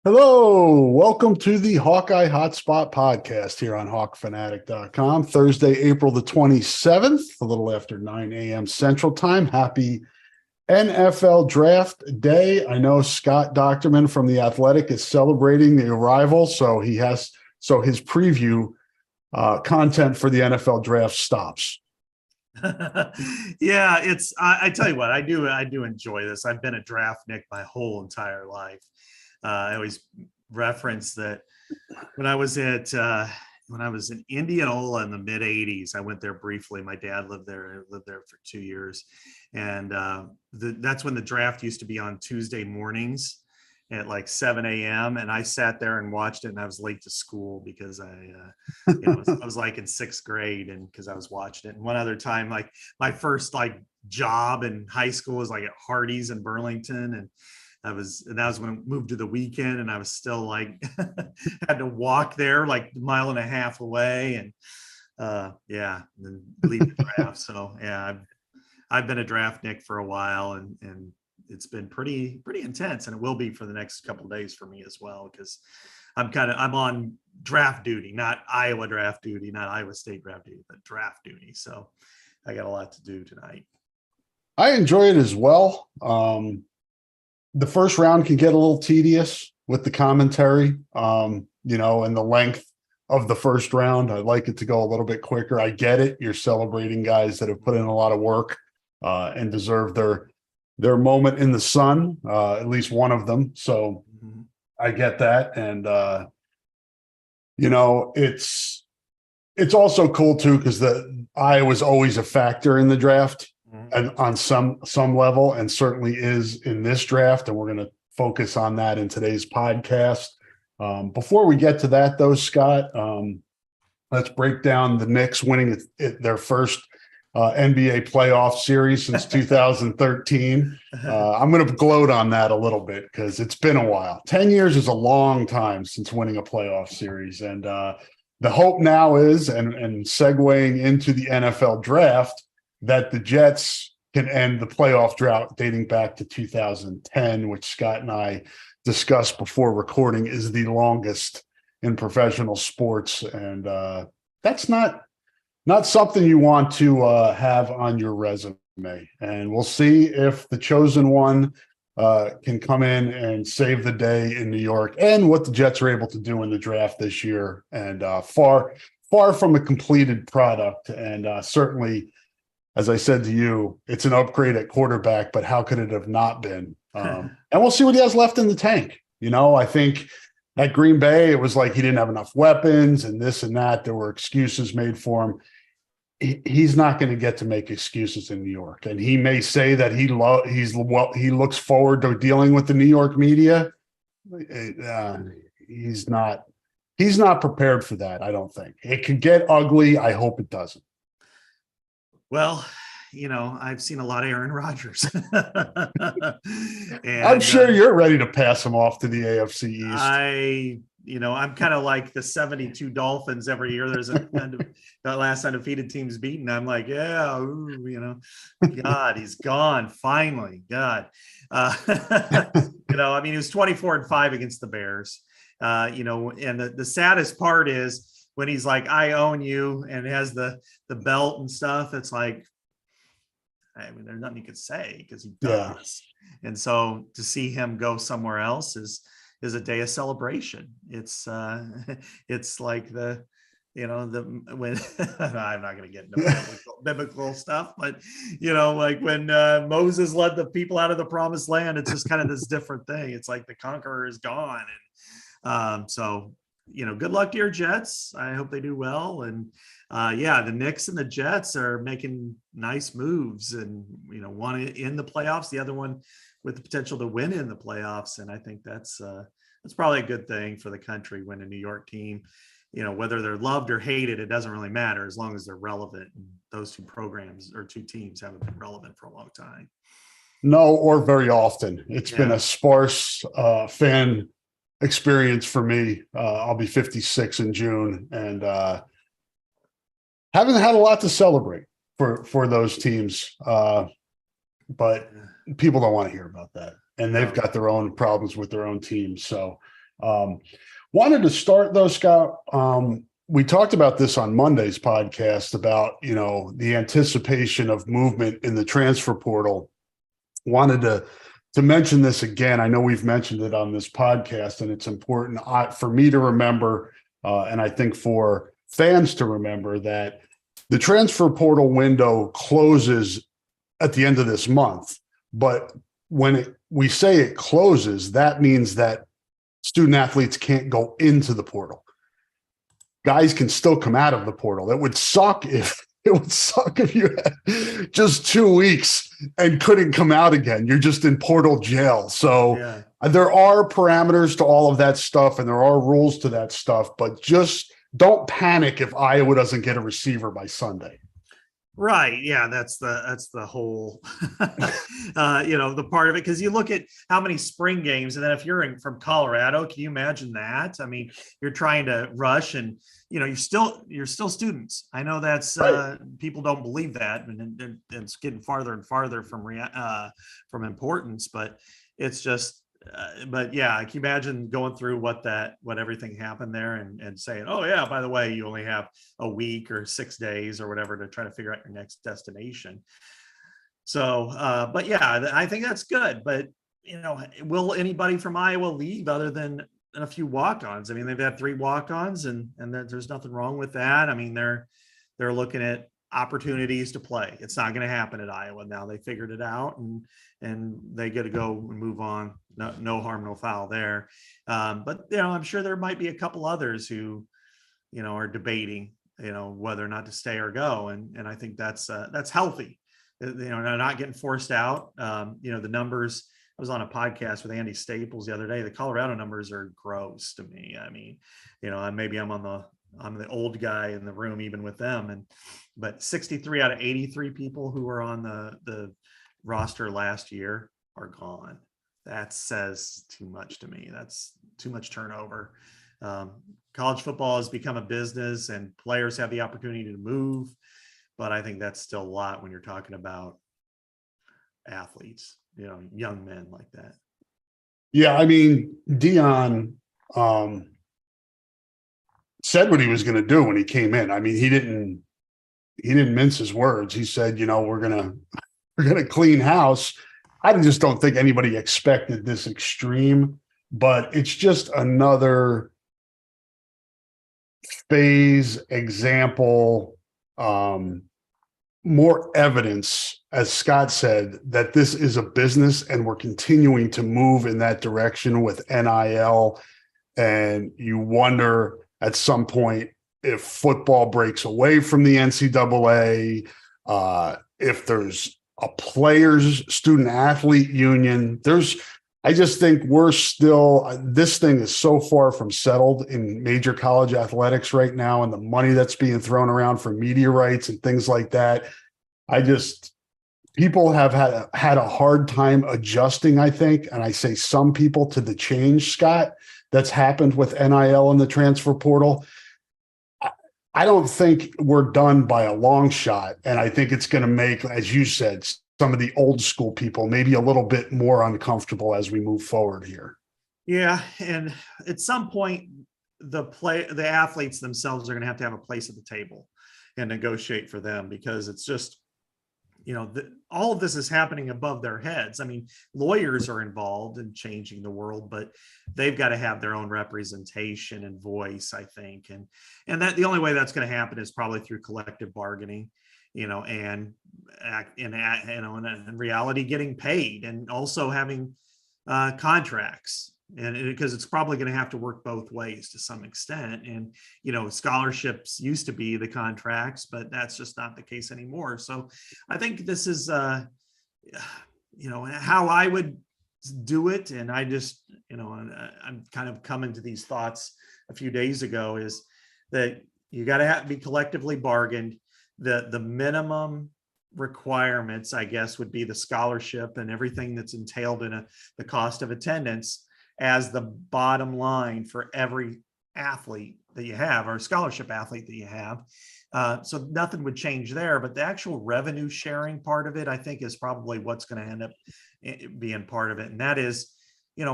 Hello, welcome to the Hawkeye Hotspot podcast here on hawkfanatic.com. Thursday, April the 27th, a little after 9 a.m. Central Time. Happy NFL Draft Day. I know Scott Docterman from The Athletic is celebrating the arrival, so his preview content for the NFL Draft stops. Yeah, I tell you what, I do enjoy this. I've been a draftnik my whole entire life. I always reference that when I was in Indianola in the mid '80s, I went there briefly. My dad lived there. I lived there for 2 years, and that's when the draft used to be on Tuesday mornings at like 7 a.m. And I sat there and watched it, and I was late to school because I was like in sixth grade, and because I was watching it. And one other time, like my first like job in high school was like at Hardee's in Burlington, and that was when I moved to the weekend, and I was still like had to walk there like a mile and a half away, and and then leave the draft. So yeah, I've been a draftnik for a while, and it's been pretty intense, and it will be for the next couple of days for me as well, because I'm on draft duty, not Iowa draft duty, not Iowa State draft duty, but draft duty. So I got a lot to do tonight. I enjoy it as well. The first round can get a little tedious with the commentary, and the length of the first round. I'd like it to go a little bit quicker. I get it. You're celebrating guys that have put in a lot of work and deserve their moment in the sun, at least one of them. So I get that. And, it's also cool too, because the Iowa's always a factor in the draft. And on some level, and certainly is in this draft, and we're going to focus on that in today's podcast. Before we get to that, though, Scott, let's break down the Knicks winning their first NBA playoff series since 2013. I'm going to gloat on that a little bit because it's been a while. 10 years is a long time since winning a playoff series, and the hope now is, and segueing into the NFL draft, that the Jets can end the playoff drought dating back to 2010, which Scott and I discussed before recording is the longest in professional sports. And that's not something you want to have on your resume. And we'll see if the chosen one can come in and save the day in New York, and what the Jets are able to do in the draft this year. And far from a completed product. And certainly, as I said to you, it's an upgrade at quarterback, but how could it have not been? And we'll see what he has left in the tank. I think at Green Bay, it was like he didn't have enough weapons and this and that. There were excuses made for him. He's not going to get to make excuses in New York. And he may say that he looks forward to dealing with the New York media. He's not prepared for that, I don't think. It could get ugly. I hope it doesn't. Well, I've seen a lot of Aaron Rodgers. And I'm sure you're ready to pass him off to the AFC East. I'm kind of like the 72 Dolphins every year. There's the last undefeated team's beaten. I'm like, yeah, God, he's gone finally. God, he was 24-5 against the Bears. And the saddest part is, when he's like, I own you, and has the belt and stuff, it's like, there's nothing you could say, because he does. Yeah. And so to see him go somewhere else is a day of celebration. It's like when I'm not going to get into biblical stuff, but like when Moses led the people out of the promised land, it's just kind of this different thing. It's like the conqueror is gone. And so good luck to your Jets. I hope they do well. And the Knicks and the Jets are making nice moves, and one in the playoffs, the other one with the potential to win in the playoffs. And I think that's probably a good thing for the country when a New York team, whether they're loved or hated, it doesn't really matter as long as they're relevant. And those two programs or two teams haven't been relevant for a long time. No, or very often. It's been a sparse fan experience for me. I'll be 56 in June, and haven't had a lot to celebrate for those teams. But people don't want to hear about that, and they've got their own problems with their own teams. So Um, Wanted to start though, Scott. We talked about this on Monday's podcast about, the anticipation of movement in the transfer portal. Wanted to mention this again. I know we've mentioned it on this podcast, and it's important for me to remember, and I think for fans to remember, that the transfer portal window closes at the end of this month. But when we say it closes, that means that student athletes can't go into the portal. Guys can still come out of the portal. It would suck if you had just 2 weeks and couldn't come out again. You're just in portal jail. So Yeah. There are parameters to all of that stuff, and there are rules to that stuff, but just don't panic if Iowa doesn't get a receiver by Sunday. Right. Yeah. That's the whole, the part of it. Cause you look at how many spring games, and then if you're from Colorado, can you imagine that? I mean, you're trying to rush, and, you're still students. I know that's, Right. People don't believe that, and it's getting farther and farther from importance, but it's just, but yeah, can you imagine going through what everything happened there, and saying, oh yeah, by the way, you only have a week or 6 days or whatever to try to figure out your next destination. So, but yeah, I think that's good. But, will anybody from Iowa leave other than a few walk-ons? I mean, they've had 3 walk-ons, and there's nothing wrong with that. I mean, they're looking at opportunities to play. It's not going to happen at Iowa now. They figured it out, and they get to go and move on. No harm, no foul there. But I'm sure there might be a couple others who, are debating, whether or not to stay or go. And I think that's healthy. They're not getting forced out. The numbers. I was on a podcast with Andy Staples the other day. The Colorado numbers are gross to me. I mean, maybe I'm the old guy in the room, even with them. But 63 out of 83 people who were on the roster last year are gone. That says too much to me. That's too much turnover. College football has become a business, and players have the opportunity to move, but I think that's still a lot when you're talking about athletes, young men like that. Yeah, I mean, Dion said what he was going to do when he came in. I mean, he didn't mince his words. He said, we're gonna clean house. I just don't think anybody expected this extreme, but it's just another phase example, more evidence, as Scott said, that this is a business, and we're continuing to move in that direction with NIL. And you wonder at some point if football breaks away from the NCAA, if there's a players student athlete union. I just think this thing is so far from settled in major college athletics right now, and the money that's being thrown around for media rights and things like that. People have had a hard time adjusting, I think. And I say some people, to the change, Scott, that's happened with NIL and the transfer portal. I don't think we're done by a long shot. And I think it's going to make, as you said, some of the old school people maybe a little bit more uncomfortable as we move forward here. Yeah. And at some point, the athletes themselves are going to have a place at the table and negotiate for them, because it's just, all of this is happening above their heads. I mean, lawyers are involved in changing the world, but they've got to have their own representation and voice, I think. And that the only way that's going to happen is probably through collective bargaining, and in reality, getting paid, and also having contracts. And because it's probably going to have to work both ways to some extent. And, scholarships used to be the contracts, but that's just not the case anymore. So I think this is, how I would do it. And I just, I'm kind of coming to these thoughts a few days ago, is that you got to be collectively bargained. The minimum requirements, I guess, would be the scholarship and everything that's entailed in the cost of attendance as the bottom line for every athlete that you have, or scholarship athlete that you have. So nothing would change there, but the actual revenue sharing part of it, I think, is probably what's going to end up being part of it. And that is,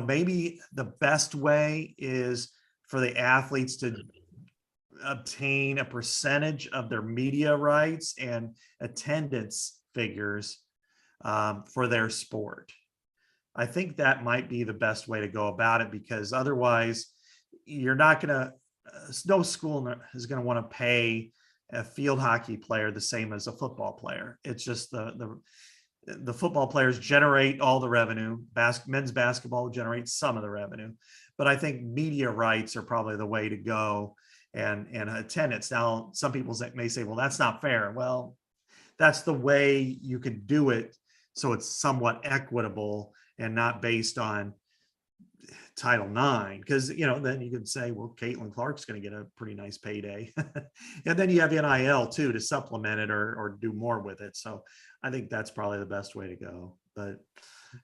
maybe the best way is for the athletes to obtain a percentage of their media rights and attendance figures for their sport. I think that might be the best way to go about it, because otherwise you're not going to, no school is going to want to pay a field hockey player the same as a football player. It's just the football players generate all the revenue. Men's basketball generates some of the revenue, but I think media rights are probably the way to go, and attendance. Now, some people may say, well, that's not fair. Well, that's the way you can do it, so it's somewhat equitable and not based on Title IX, because then you could say, well, Caitlin Clark's going to get a pretty nice payday, and then you have NIL too to supplement it or do more with it. So I think that's probably the best way to go. But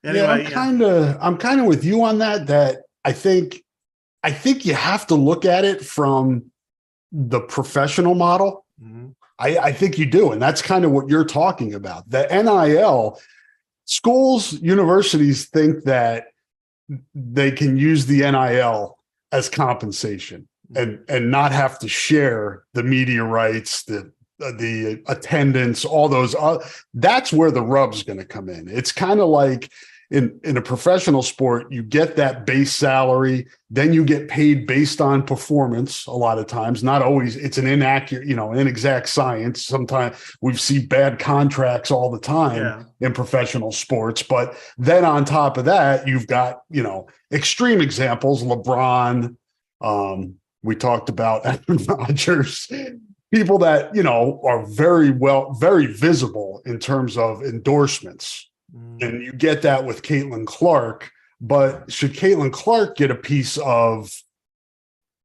anyway, I'm kind of with you on that. That I think you have to look at it from the professional model. Mm-hmm. I think you do, and that's kind of what you're talking about. The NIL schools, universities think that they can use the NIL as compensation and not have to share the media rights, the attendance, all those. That's where the rub's going to come in. It's kind of like in a professional sport, you get that base salary, then you get paid based on performance. A lot of times, not always. It's an inaccurate, inexact science. Sometimes we see bad contracts all the time in professional sports. But then on top of that, you've got, extreme examples, LeBron. We talked about Aaron Rodgers, people that, are very visible in terms of endorsements. And you get that with Caitlin Clark, but should Caitlin Clark get a piece of,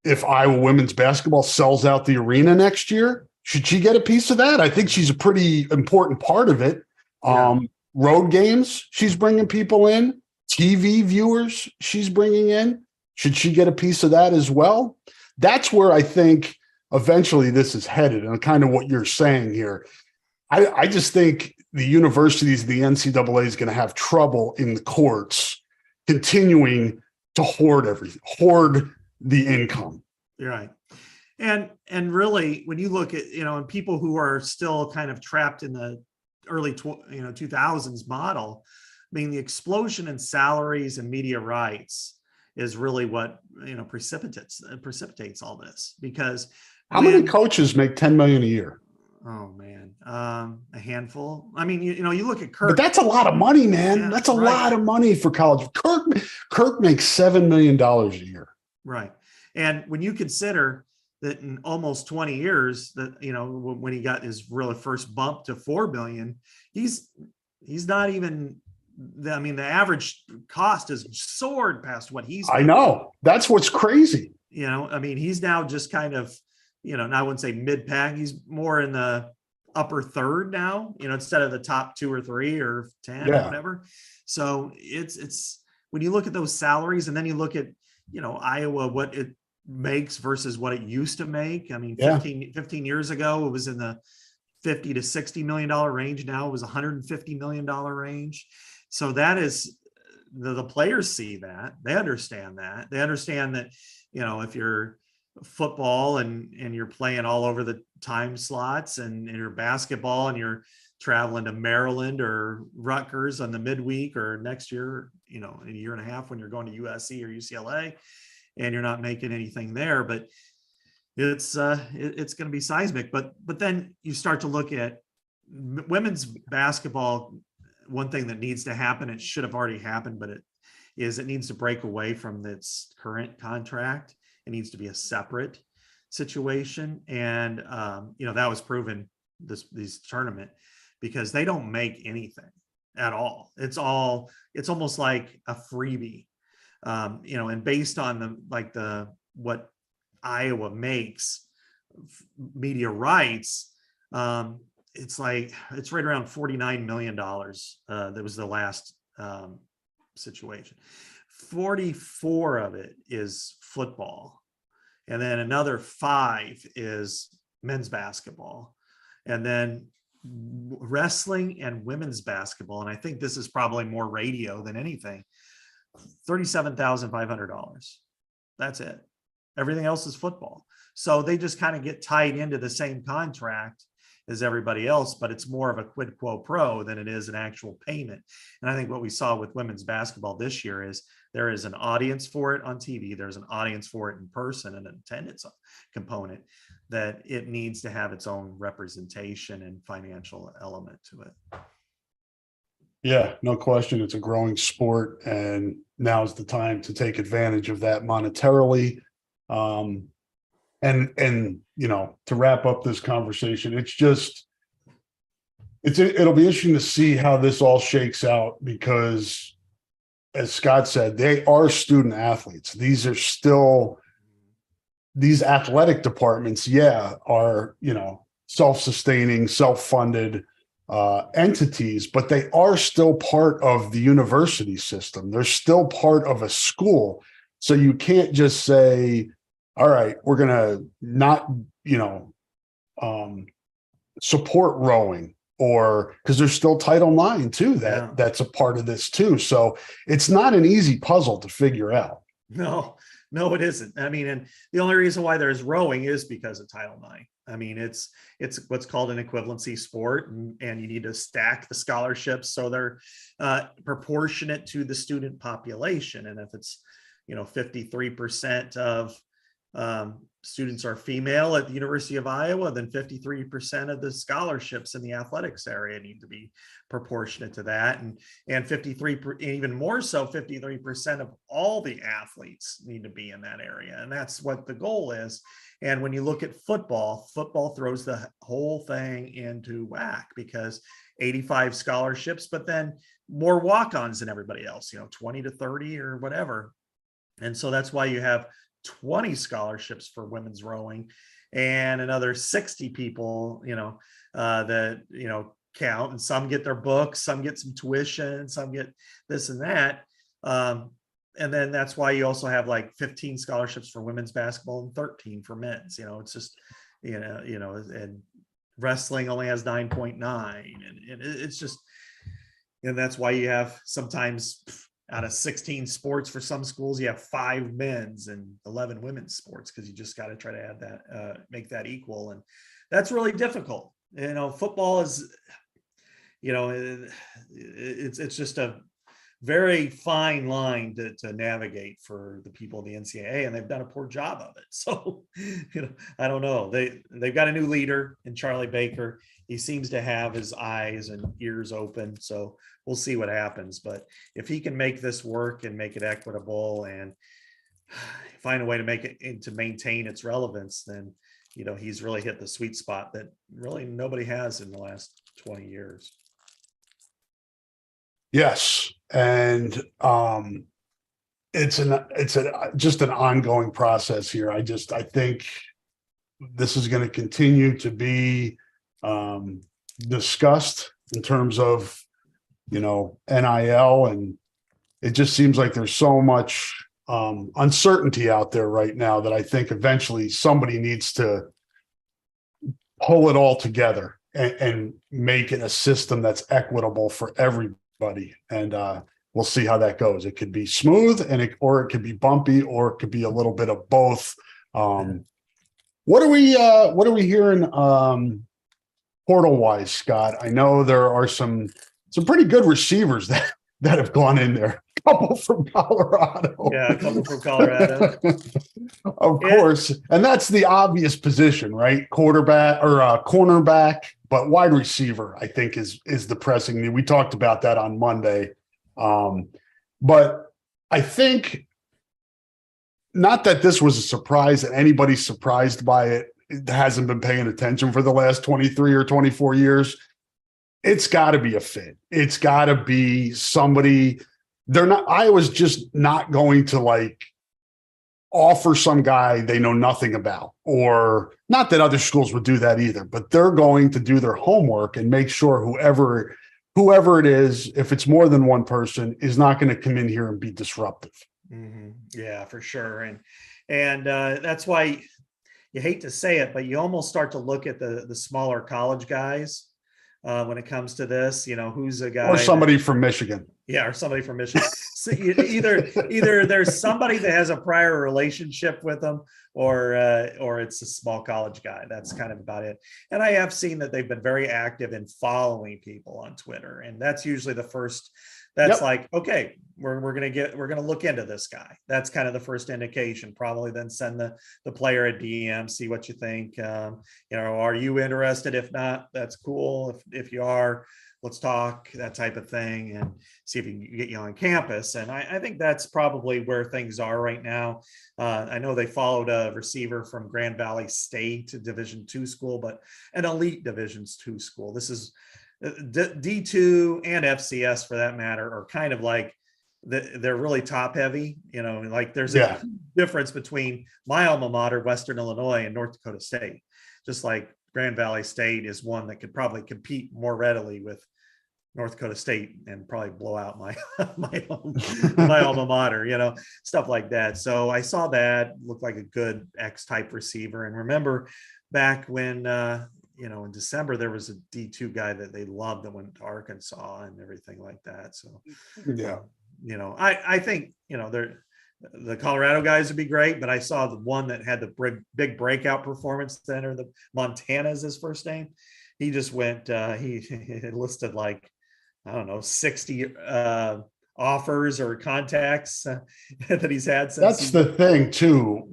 if Iowa women's basketball sells out the arena next year, should she get a piece of that? I think she's a pretty important part of it. Road games, she's bringing people in, TV viewers, she's bringing in. Should she get a piece of that as well? That's where I think eventually this is headed, and kind of what you're saying here. I just think the universities, the NCAA is going to have trouble in the courts continuing to hoard the income. You're right. And really, when you look at, and people who are still kind of trapped in the early 2000s model, I mean, the explosion in salaries and media rights is really what, precipitates all this. Because how many coaches make $10 million a year? Oh man, a handful. I mean, you look at Kirk, but that's a lot of money, man. Yeah, that's a lot of money for college. Kirk makes $7 million a year. Right. And when you consider that in almost 20 years, that, when he got his really first bump to $4 billion, he's not even, the average cost has soared past what he's I know. That's what's crazy. He's now just kind of, I wouldn't say mid-pack. He's more in the upper third now, instead of the top 2 or 3 or 10 or whatever. So it's when you look at those salaries, and then you look at, Iowa, what it makes versus what it used to make. 15 years ago, it was in the $50 to $60 million range. Now it was $150 million range. So that is, the players see that. They understand that. They understand that, if you're football and you're playing all over the time slots, and you're basketball and you're traveling to Maryland or Rutgers on the midweek, or next year, in a year and a half when you're going to USC or UCLA, and you're not making anything there, but it's going to be seismic. But then you start to look at women's basketball. One thing that needs to happen, it should have already happened, but it needs to break away from its current contract. It needs to be a separate situation. And, that was proven this tournament, because they don't make anything at all. It's almost like a freebie, and based on what Iowa makes media rights, it's right around $49 million. That was the last situation. 44 of it is football, and then another 5 is men's basketball, and then wrestling and women's basketball. And I think this is probably more radio than anything. $37,500. That's it. Everything else is football. So they just kind of get tied into the same contract as everybody else, but it's more of a quid quo pro than it is an actual payment. And I think what we saw with women's basketball this year is there is an audience for it on TV. There's an audience for it in person, and an attendance component, that it needs to have its own representation and financial element to it. Yeah, no question. It's a growing sport, and now's the time to take advantage of that monetarily. And to wrap up this conversation, it'll be interesting to see how this all shakes out, because as Scott said, they are student athletes. These athletic departments, are, self-sustaining, self-funded entities, but they are still part of the university system. They're still part of a school. So you can't just say, all right, we're going to not, support rowing, or because there's still Title IX too, that's a part of this too. So it's not an easy puzzle to figure out. No, it isn't. I mean, and the only reason why there's rowing is because of Title IX. I mean, it's what's called an equivalency sport, and you need to stack the scholarships so they're proportionate to the student population. And if it's 53% of students are female at the University of Iowa, then 53% of the scholarships in the athletics area need to be proportionate to that. And 53, even more so, 53% of all the athletes need to be in that area. And that's what the goal is. And when you look at football throws the whole thing into whack, because 85 scholarships, but then more walk-ons than everybody else, 20 to 30 or whatever. And so that's why you have 20 scholarships for women's rowing, and another 60 people, that, count, and some get their books, some get some tuition, some get this and that. And then that's why you also have like 15 scholarships for women's basketball and 13 for men's. It's just, and wrestling only has 9.9, and it's just, and that's why you have sometimes out of 16 sports for some schools, you have 5 men's and 11 women's sports, because you just got to try to add that, make that equal. And that's really difficult. Football is, it's just a very fine line to navigate for the people in the NCAA, and they've done a poor job of it. So, I don't know. They've got a new leader in Charlie Baker. He seems to have his eyes and ears open. So we'll see what happens. But if he can make this work and make it equitable and find a way to make it, to maintain its relevance, then, he's really hit the sweet spot that really nobody has in the last 20 years. Yes. And it's just an ongoing process here. I think this is going to continue to be discussed in terms of, NIL, and it just seems like there's so much uncertainty out there right now that I think eventually somebody needs to pull it all together and make it a system that's equitable for everybody. And we'll see how that goes. It could be smooth, or it could be bumpy, or it could be a little bit of both. What are we hearing portal wise, Scott? I know there are some pretty good receivers that have gone in there. A couple from Colorado. Yeah, a couple from Colorado. Of course. And that's the obvious position, right? Quarterback or cornerback, but wide receiver, I think, is the pressing need. We talked about that on Monday. But I think, not that this was a surprise, that anybody's surprised by it, hasn't been paying attention for the last 23 or 24 years. It's got to be a fit. It's got to be somebody. Iowa's just not going to offer some guy they know nothing about, or not that other schools would do that either, but they're going to do their homework and make sure whoever it is, if it's more than one person, is not going to come in here and be disruptive. Mm-hmm. Yeah, for sure. And that's why you hate to say it, but you almost start to look at the smaller college guys when it comes to this, who's a guy or somebody from Michigan. Yeah, or somebody from Michigan. So either there's somebody that has a prior relationship with them, or it's a small college guy. That's kind of about it. And I have seen that they've been very active in following people on Twitter, and that's usually the first. That's like, okay, we're gonna look into this guy. That's kind of the first indication. Probably then send the player a DM, see what you think. Are you interested? If not, that's cool. If you are, let's talk, that type of thing, and see if we can get you on campus. And I think that's probably where things are right now. I know they followed a receiver from Grand Valley State, a Division II school, but an elite Division II school. This is D2 and FCS for that matter are kind of like they're really top heavy, like there's a difference between my alma mater, Western Illinois, and North Dakota State. Just like Grand Valley State is one that could probably compete more readily with North Dakota State and probably blow out my my alma mater, stuff like that. So I saw that looked like a good X type receiver. And remember back when in December, there was a D2 guy that they loved that went to Arkansas and everything like that. So, I think, the Colorado guys would be great, but I saw the one that had the big breakout performance center, the Montana is his first name. He just went, he listed like, I don't know, 60 offers or contacts that he's had since. That's the thing too,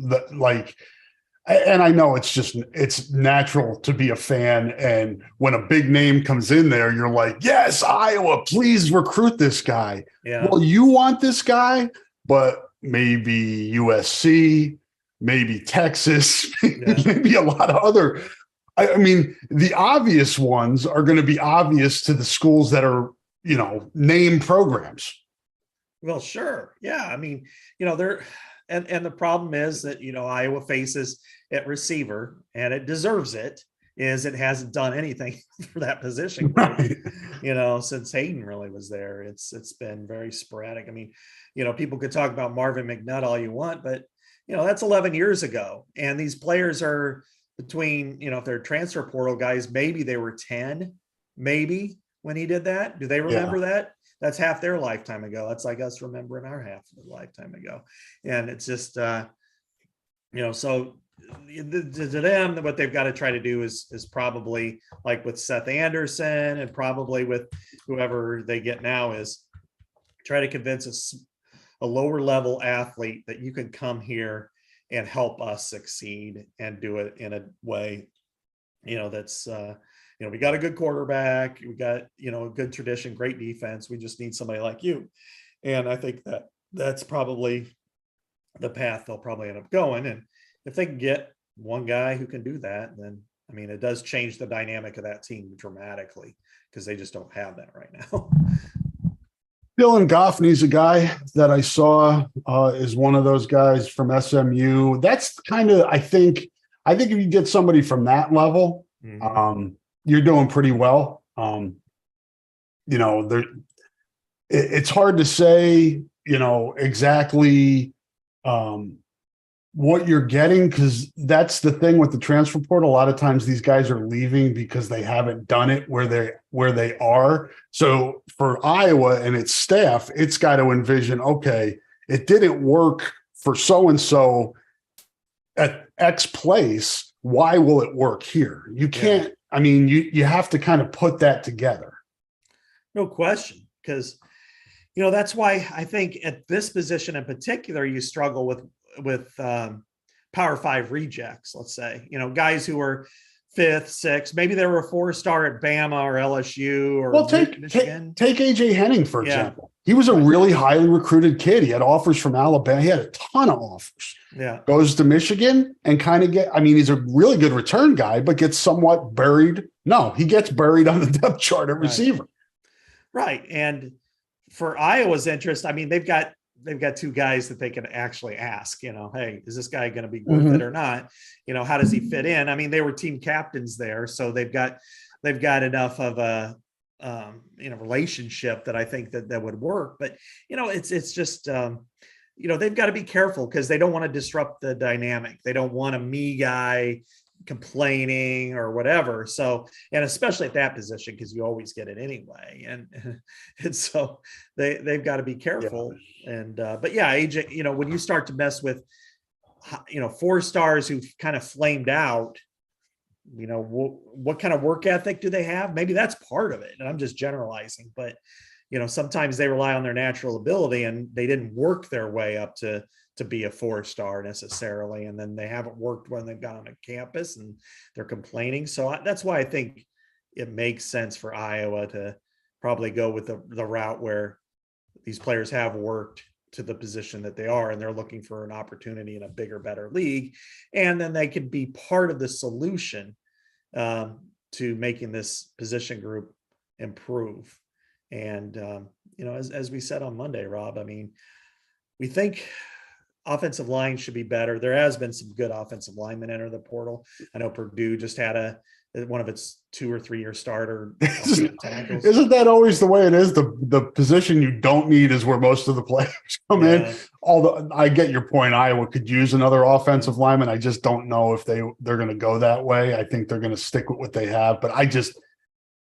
and I know it's natural to be a fan. And when a big name comes in there, you're like, yes, Iowa, please recruit this guy. Yeah. Well, you want this guy, but maybe USC, maybe Texas, maybe a lot of other. I mean, the obvious ones are going to be obvious to the schools that are, name programs. Well, sure. Yeah. I mean, they're, and the problem is that, Iowa faces at receiver, and it deserves it, is it hasn't done anything for that position, right. Since Hayden really was there. It's been very sporadic. I mean, people could talk about Marvin McNutt all you want, but, that's 11 years ago. And these players are between, if they're transfer portal guys, maybe they were 10, maybe when he did that. Do they remember that? That's half their lifetime ago. That's like us remembering our half of the lifetime ago. And it's just, so to them, what they've got to try to do is probably like with Seth Anderson and probably with whoever they get now, is try to convince a lower level athlete that you can come here and help us succeed and do it in a way, that's, we got a good quarterback, we got, a good tradition, great defense. We just need somebody like you. And I think that's probably the path they'll probably end up going. And if they can get one guy who can do that, then, I mean, it does change the dynamic of that team dramatically, because they just don't have that right now. Dylan Goffney's a guy that I saw is one of those guys from SMU. That's kind of, I think if you get somebody from that level, you're doing pretty well. It's hard to say, exactly what you're getting, because that's the thing with the transfer portal. A lot of times these guys are leaving because they haven't done it where they are. So for Iowa and its staff, it's got to envision, okay, it didn't work for so-and-so at X place. Why will it work here? You can't, I mean, you have to kind of put that together. No question. Because, that's why I think at this position in particular, you struggle with Power 5 rejects, let's say, guys who are 5th, 6th, maybe they were a 4-star at Bama or LSU or Michigan. Take AJ Henning, for example. He was a really highly recruited kid. He had offers from Alabama. He had a ton of offers. Yeah. Goes to Michigan and kind of he's a really good return guy, but gets somewhat buried. No, he gets buried on the depth chart at receiver. Right. And for Iowa's interest, I mean, they've got 2 guys that they can actually ask, hey, is this guy going to be worth it or not? How does he fit in? I mean, they were team captains there, so they've got enough of a, relationship that I think that would work. But, it's just, they've got to be careful, because they don't want to disrupt the dynamic. They don't want a me guy complaining or whatever. So, and especially at that position, because you always get it anyway. And so they've got to be careful. Yeah. And but yeah, AJ, you know, when you start to mess with, you know, 4 stars who've kind of flamed out, you know, what kind of work ethic do they have? Maybe that's part of it. And I'm just generalizing, but you know, sometimes they rely on their natural ability and they didn't work their way up to be a 4-star necessarily. And then they haven't worked when they've got on a campus and they're complaining. So that's why I think it makes sense for Iowa to probably go with the route where these players have worked to the position that they are, and they're looking for an opportunity in a bigger, better league. And then they could be part of the solution to making this position group improve. And, you know, as we said on Monday, Rob, I mean, we think offensive line should be better. There has been some good offensive linemen enter the portal. I know Purdue just had one of its 2 or 3 year starter tackles. Isn't that always the way it is? The position you don't need is where most of the players come in. Although I get your point, Iowa could use another offensive lineman. I just don't know if they're going to go that way. I think they're going to stick with what they have. But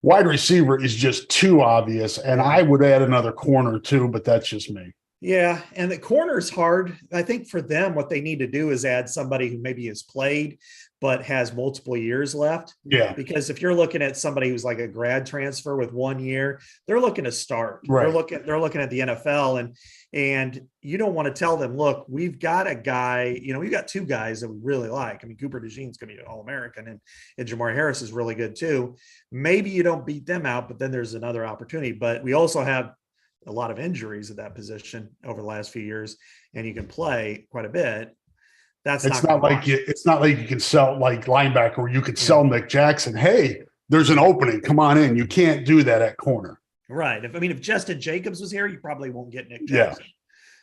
wide receiver is just too obvious, and I would add another corner too. But that's just me. Yeah, and the corner is hard. I think for them, what they need to do is add somebody who maybe has played but has multiple years left. Yeah. Because if you're looking at somebody who's like a grad transfer with 1 year, they're looking to start. Right. They're looking at the NFL, and you don't want to tell them, look, we've got a guy, you know, we've got 2 guys that we really like. I mean, Cooper DeJean's going to be an All-American, and Jamari Harris is really good too. Maybe you don't beat them out, but then there's another opportunity. But we also have a lot of injuries at that position over the last few years, and you can play quite a bit. It's not like you can sell like linebacker where you could sell Nick Jackson. Hey, there's an opening. Come on in. You can't do that at corner. Right. If Justin Jacobs was here, you probably won't get Nick Jackson.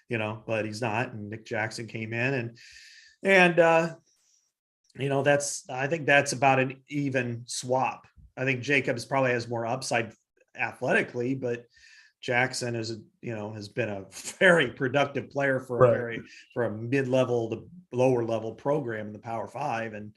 You know, but he's not. And Nick Jackson came in and you know, I think that's about an even swap. I think Jacobs probably has more upside athletically, but Jackson has been a very productive player for a mid-level to lower level program in the Power 5, and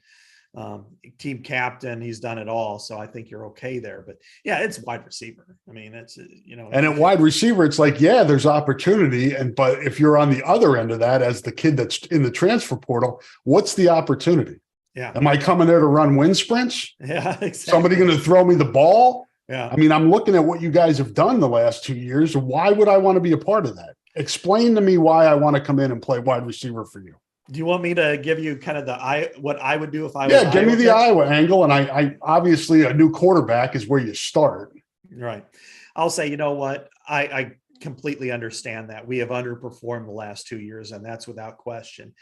team captain. He's done it all, so I think you're okay there. But yeah, it's wide receiver. I mean, it's and at wide receiver, it's like there's opportunity, but if you're on the other end of that as the kid that's in the transfer portal, what's the opportunity? Yeah, am I coming there to run wind sprints? Yeah, exactly. Somebody going to throw me the ball? Yeah. I mean, I'm looking at what you guys have done the last 2 years. Why would I want to be a part of that? Explain to me why I want to come in and play wide receiver for you. Do you want me to give you kind of what I would do if I was? Yeah, give me the Iowa angle. And I obviously a new quarterback is where you start. Right. I'll say, you know what? I completely understand that. We have underperformed the last 2 years, and that's without question.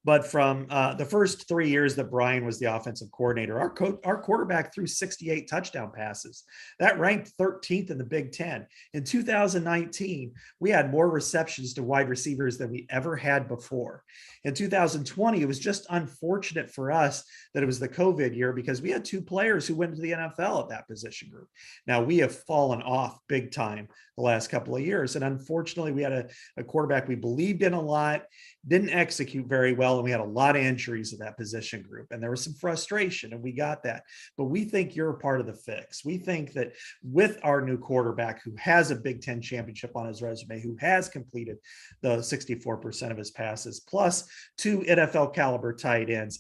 But from the first 3 years that Brian was the offensive coordinator, our quarterback threw 68 touchdown passes. That ranked 13th in the Big Ten. In 2019, we had more receptions to wide receivers than we ever had before. In 2020, it was just unfortunate for us that it was the COVID year because we had 2 players who went to the NFL at that position group. Now, we have fallen off big time the last couple of years. And unfortunately, we had a quarterback we believed in a lot, didn't execute very well, and we had a lot of injuries at that position group. And there was some frustration, and we got that. But we think you're a part of the fix. We think that with our new quarterback who has a Big Ten championship on his resume, who has completed the 64% of his passes, plus 2 NFL caliber tight ends,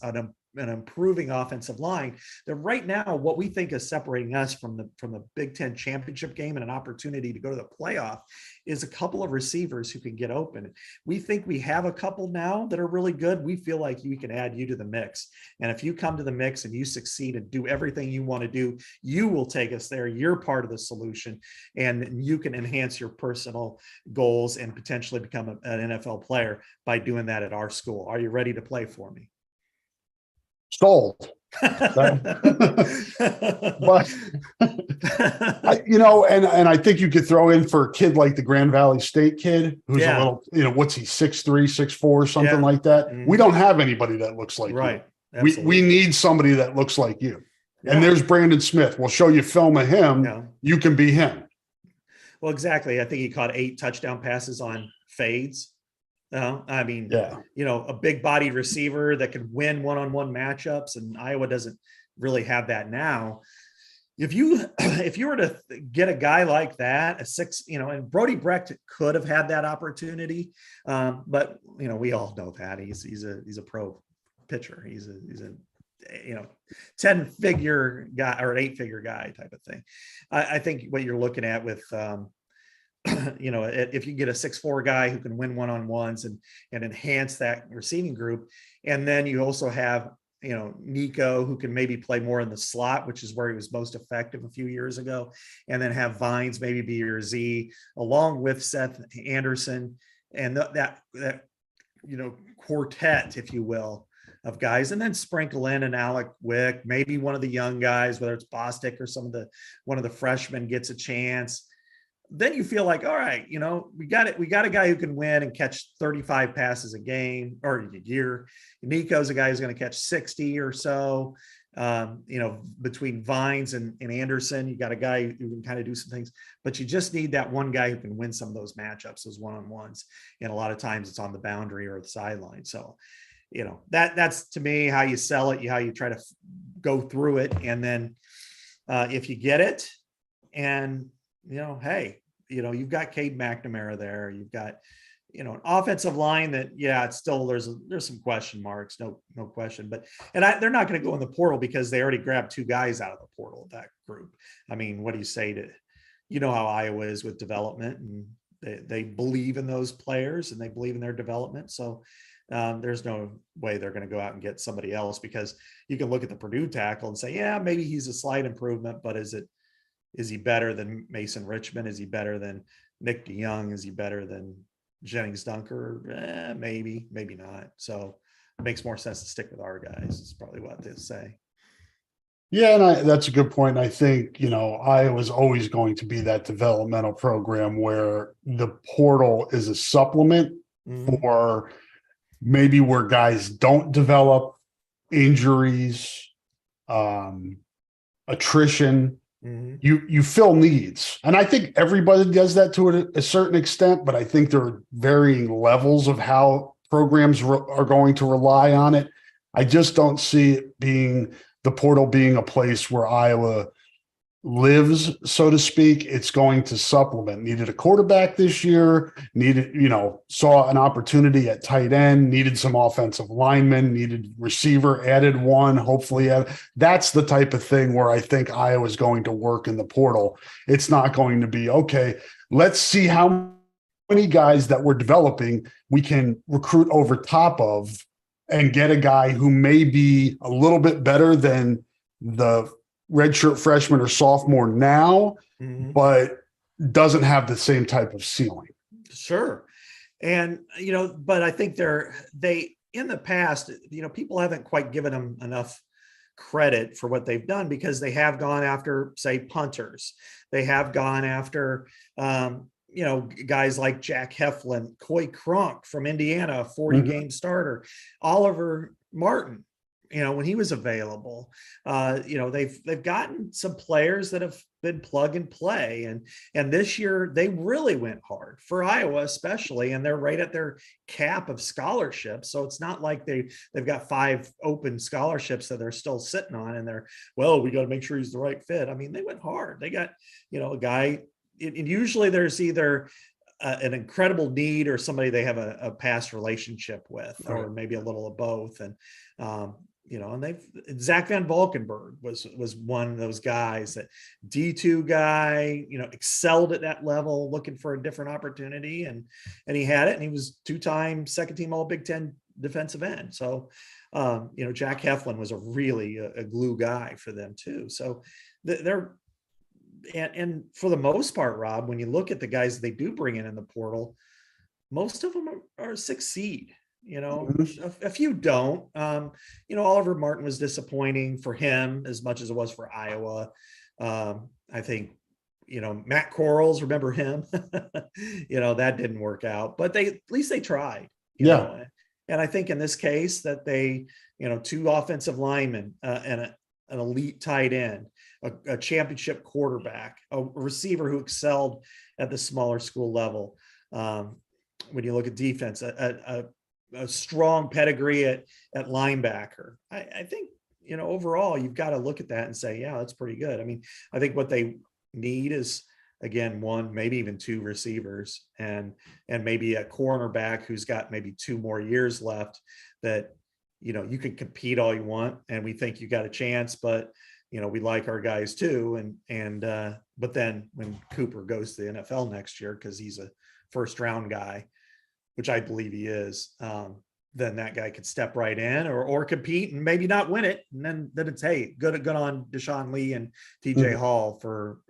an improving offensive line, that right now what we think is separating us from the Big Ten championship game and an opportunity to go to the playoff is a couple of receivers who can get open. We think we have a couple now that are really good. We feel like we can add you to the mix. And if you come to the mix and you succeed and do everything you want to do, you will take us there. You're part of the solution, and you can enhance your personal goals and potentially become an NFL player by doing that at our school. Are you ready to play for me? Sold. But and I think you could throw in for a kid like the Grand Valley State kid who's a little, what's he, 6'3", 6'4", something like that. Mm-hmm. We don't have anybody that looks like you. We need somebody that looks like you. Yeah. And there's Brandon Smith. We'll show you film of him. Yeah. You can be him. Well, exactly. I think he caught 8 touchdown passes on fades I mean, Yeah. a big bodied receiver that can win one-on-one matchups, and Iowa doesn't really have that now. If you if you were to get a guy like that, a six, and Brody Brecht could have had that opportunity, but we all know that he's a pro pitcher. He's a 10-figure guy or an 8-figure guy type of thing. I think what you're looking at with if you get a 6'4" guy who can win one-on-ones and enhance that receiving group, and then you also have Nico, who can maybe play more in the slot, which is where he was most effective a few years ago, and then have Vines maybe be your Z along with Seth Anderson, and that quartet, if you will, of guys, and then sprinkle in an Alec Wick, maybe one of the young guys, whether it's Bostic or one of the freshmen gets a chance. Then you feel like, all right, we got it. We got a guy who can win and catch 35 passes a game or a year. Nico's a guy who's going to catch 60 or so. Between Vines and Anderson, you got a guy who can kind of do some things, but you just need that one guy who can win some of those matchups, those one-on-ones. And a lot of times it's on the boundary or the sideline. So, that's to me how you sell it, how you try to go through it. And then if you get it and, hey, you've got Cade McNamara there. You've got, an offensive line that, it's still, there's some question marks, no question. But, they're not going to go in the portal because they already grabbed 2 guys out of the portal, that group. I mean, what do you say to, how Iowa is with development, and they believe in those players and they believe in their development. So there's no way they're going to go out and get somebody else, because you can look at the Purdue tackle and say, yeah, maybe he's a slight improvement, but is he better than Mason Richmond? Is he better than Nick DeYoung? Is he better than Jennings Dunker? Maybe not. So it makes more sense to stick with our guys. Is probably what they'll say. Yeah, and that's a good point. I think, Iowa's always going to be that developmental program where the portal is a supplement for maybe where guys don't develop, injuries, attrition. You fill needs. And I think everybody does that to a certain extent, but I think there are varying levels of how programs are going to rely on it. I just don't see it being the portal being a place where Iowa lives, so to speak. It's going to supplement. Needed a quarterback this year, saw an opportunity at tight end, needed some offensive linemen, needed receiver, added one, hopefully. That's the type of thing where I think Iowa is going to work in the portal. It's not going to be, okay, let's see how many guys that we're developing we can recruit over top of and get a guy who may be a little bit better than the redshirt freshman or sophomore now, but doesn't have the same type of ceiling. Sure. And, but I think they in the past, people haven't quite given them enough credit for what they've done, because they have gone after, say, punters. They have gone after, guys like Jack Heflin, Coy Cronk from Indiana, a 40-game starter, Oliver Martin, when he was available. They've gotten some players that have been plug and play, and this year they really went hard for Iowa, especially, and they're right at their cap of scholarships. So it's not like they've got 5 open scholarships that they're still sitting on, and we got to make sure he's the right fit. I mean, they went hard. They got a guy. And usually there's either an incredible need or somebody they have a past relationship with, or maybe a little of both. And and Zach Van Valkenburg was one of those guys, that D2 guy, excelled at that level, looking for a different opportunity, and he had it, and he was 2-time second team All Big Ten defensive end. So Jack Heflin was a glue guy for them too. So they're and for the most part, Rob, when you look at the guys they do bring in the portal, most of them are 6 seed. A few don't. Oliver Martin was disappointing for him as much as it was for Iowa. I think, Matt Corrals, remember him? That didn't work out, but at least they tried. And I think in this case that they, 2 offensive linemen and an elite tight end, a championship quarterback, a receiver who excelled at the smaller school level. when you look at defense, a strong pedigree at linebacker. I think, overall, you've got to look at that and say, yeah, that's pretty good. I mean, I think what they need is, again, one, maybe even two receivers, and maybe a cornerback who's got maybe 2 more years left that, you can compete all you want, and we think you got a chance, but we like our guys too. But then when Cooper goes to the NFL next year, because he's a first round guy, which I believe he is, then that guy could step right in or compete and maybe not win it. And then it's, hey, good on Deshaun Lee and TJ Hall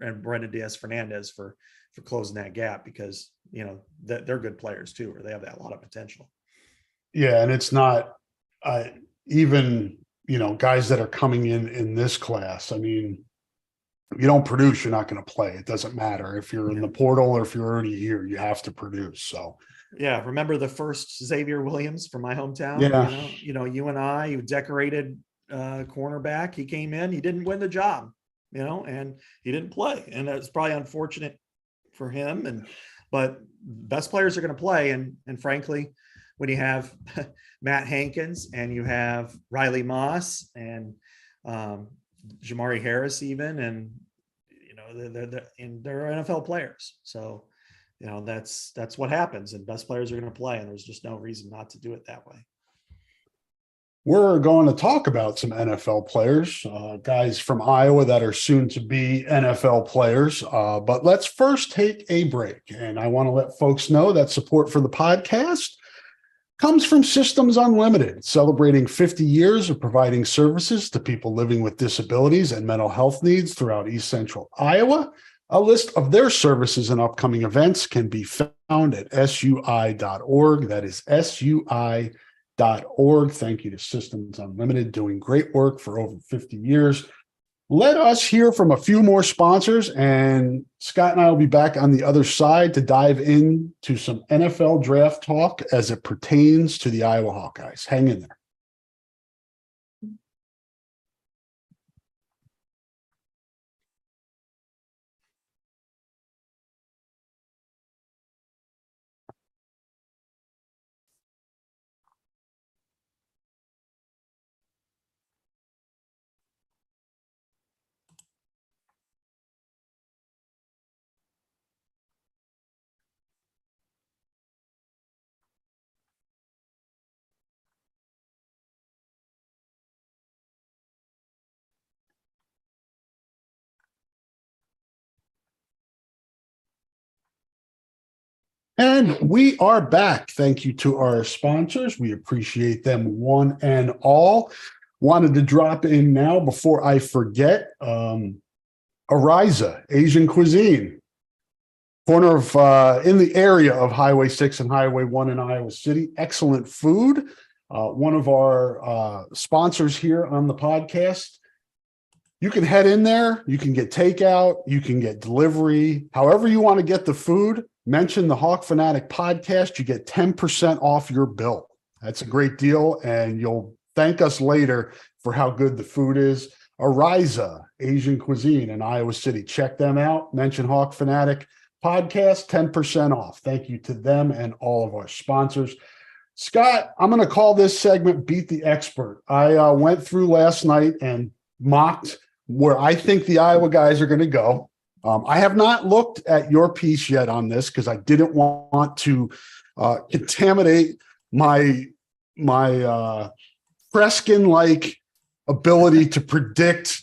and Brendan Diaz-Fernandez for closing that gap, because, they're good players too, or they have a lot of potential. Yeah. And it's not even, guys that are coming in this class. I mean, if you don't produce, you're not going to play. It doesn't matter if you're in the portal or if you're already here, you have to produce. So, yeah. Remember the first Xavier Williams from my hometown? Yeah. You and I, you decorated cornerback. He came in, he didn't win the job, and he didn't play. And it's probably unfortunate for him. But best players are going to play. And frankly, when you have Matt Hankins and you have Riley Moss and Jamari Harris even, and they're NFL players. So, that's what happens, and best players are going to play, and there's just no reason not to do it that way. We're going to talk about some NFL players, guys from Iowa that are soon to be NFL players. But let's first take a break. And I want to let folks know that support for the podcast comes from Systems Unlimited, celebrating 50 years of providing services to people living with disabilities and mental health needs throughout East Central Iowa. A list of their services and upcoming events can be found at sui.org. That is sui.org. Thank you to Systems Unlimited, doing great work for over 50 years. Let us hear from a few more sponsors, and Scott and I will be back on the other side to dive into some NFL draft talk as it pertains to the Iowa Hawkeyes. Hang in there. And we are back. Thank you to our sponsors. We appreciate them one and all. Wanted to drop in now before I forget. Ariza, Asian cuisine, corner of in the area of Highway 6 and Highway 1 in Iowa City. Excellent food. One of our sponsors here on the podcast. You can head in there. You can get takeout. You can get delivery. However you want to get the food, mention the Hawk Fanatic podcast. You get 10% off your bill. That's a great deal, and you'll thank us later for how good the food is. Ariza, Asian cuisine in Iowa City. Check them out. Mention Hawk Fanatic podcast, 10% off. Thank you to them and all of our sponsors. Scott, I'm going to call this segment Beat the Expert. I went through last night and mocked where I think the Iowa guys are going to go. I have not looked at your piece yet on this because I didn't want to contaminate my Preskin-like ability to predict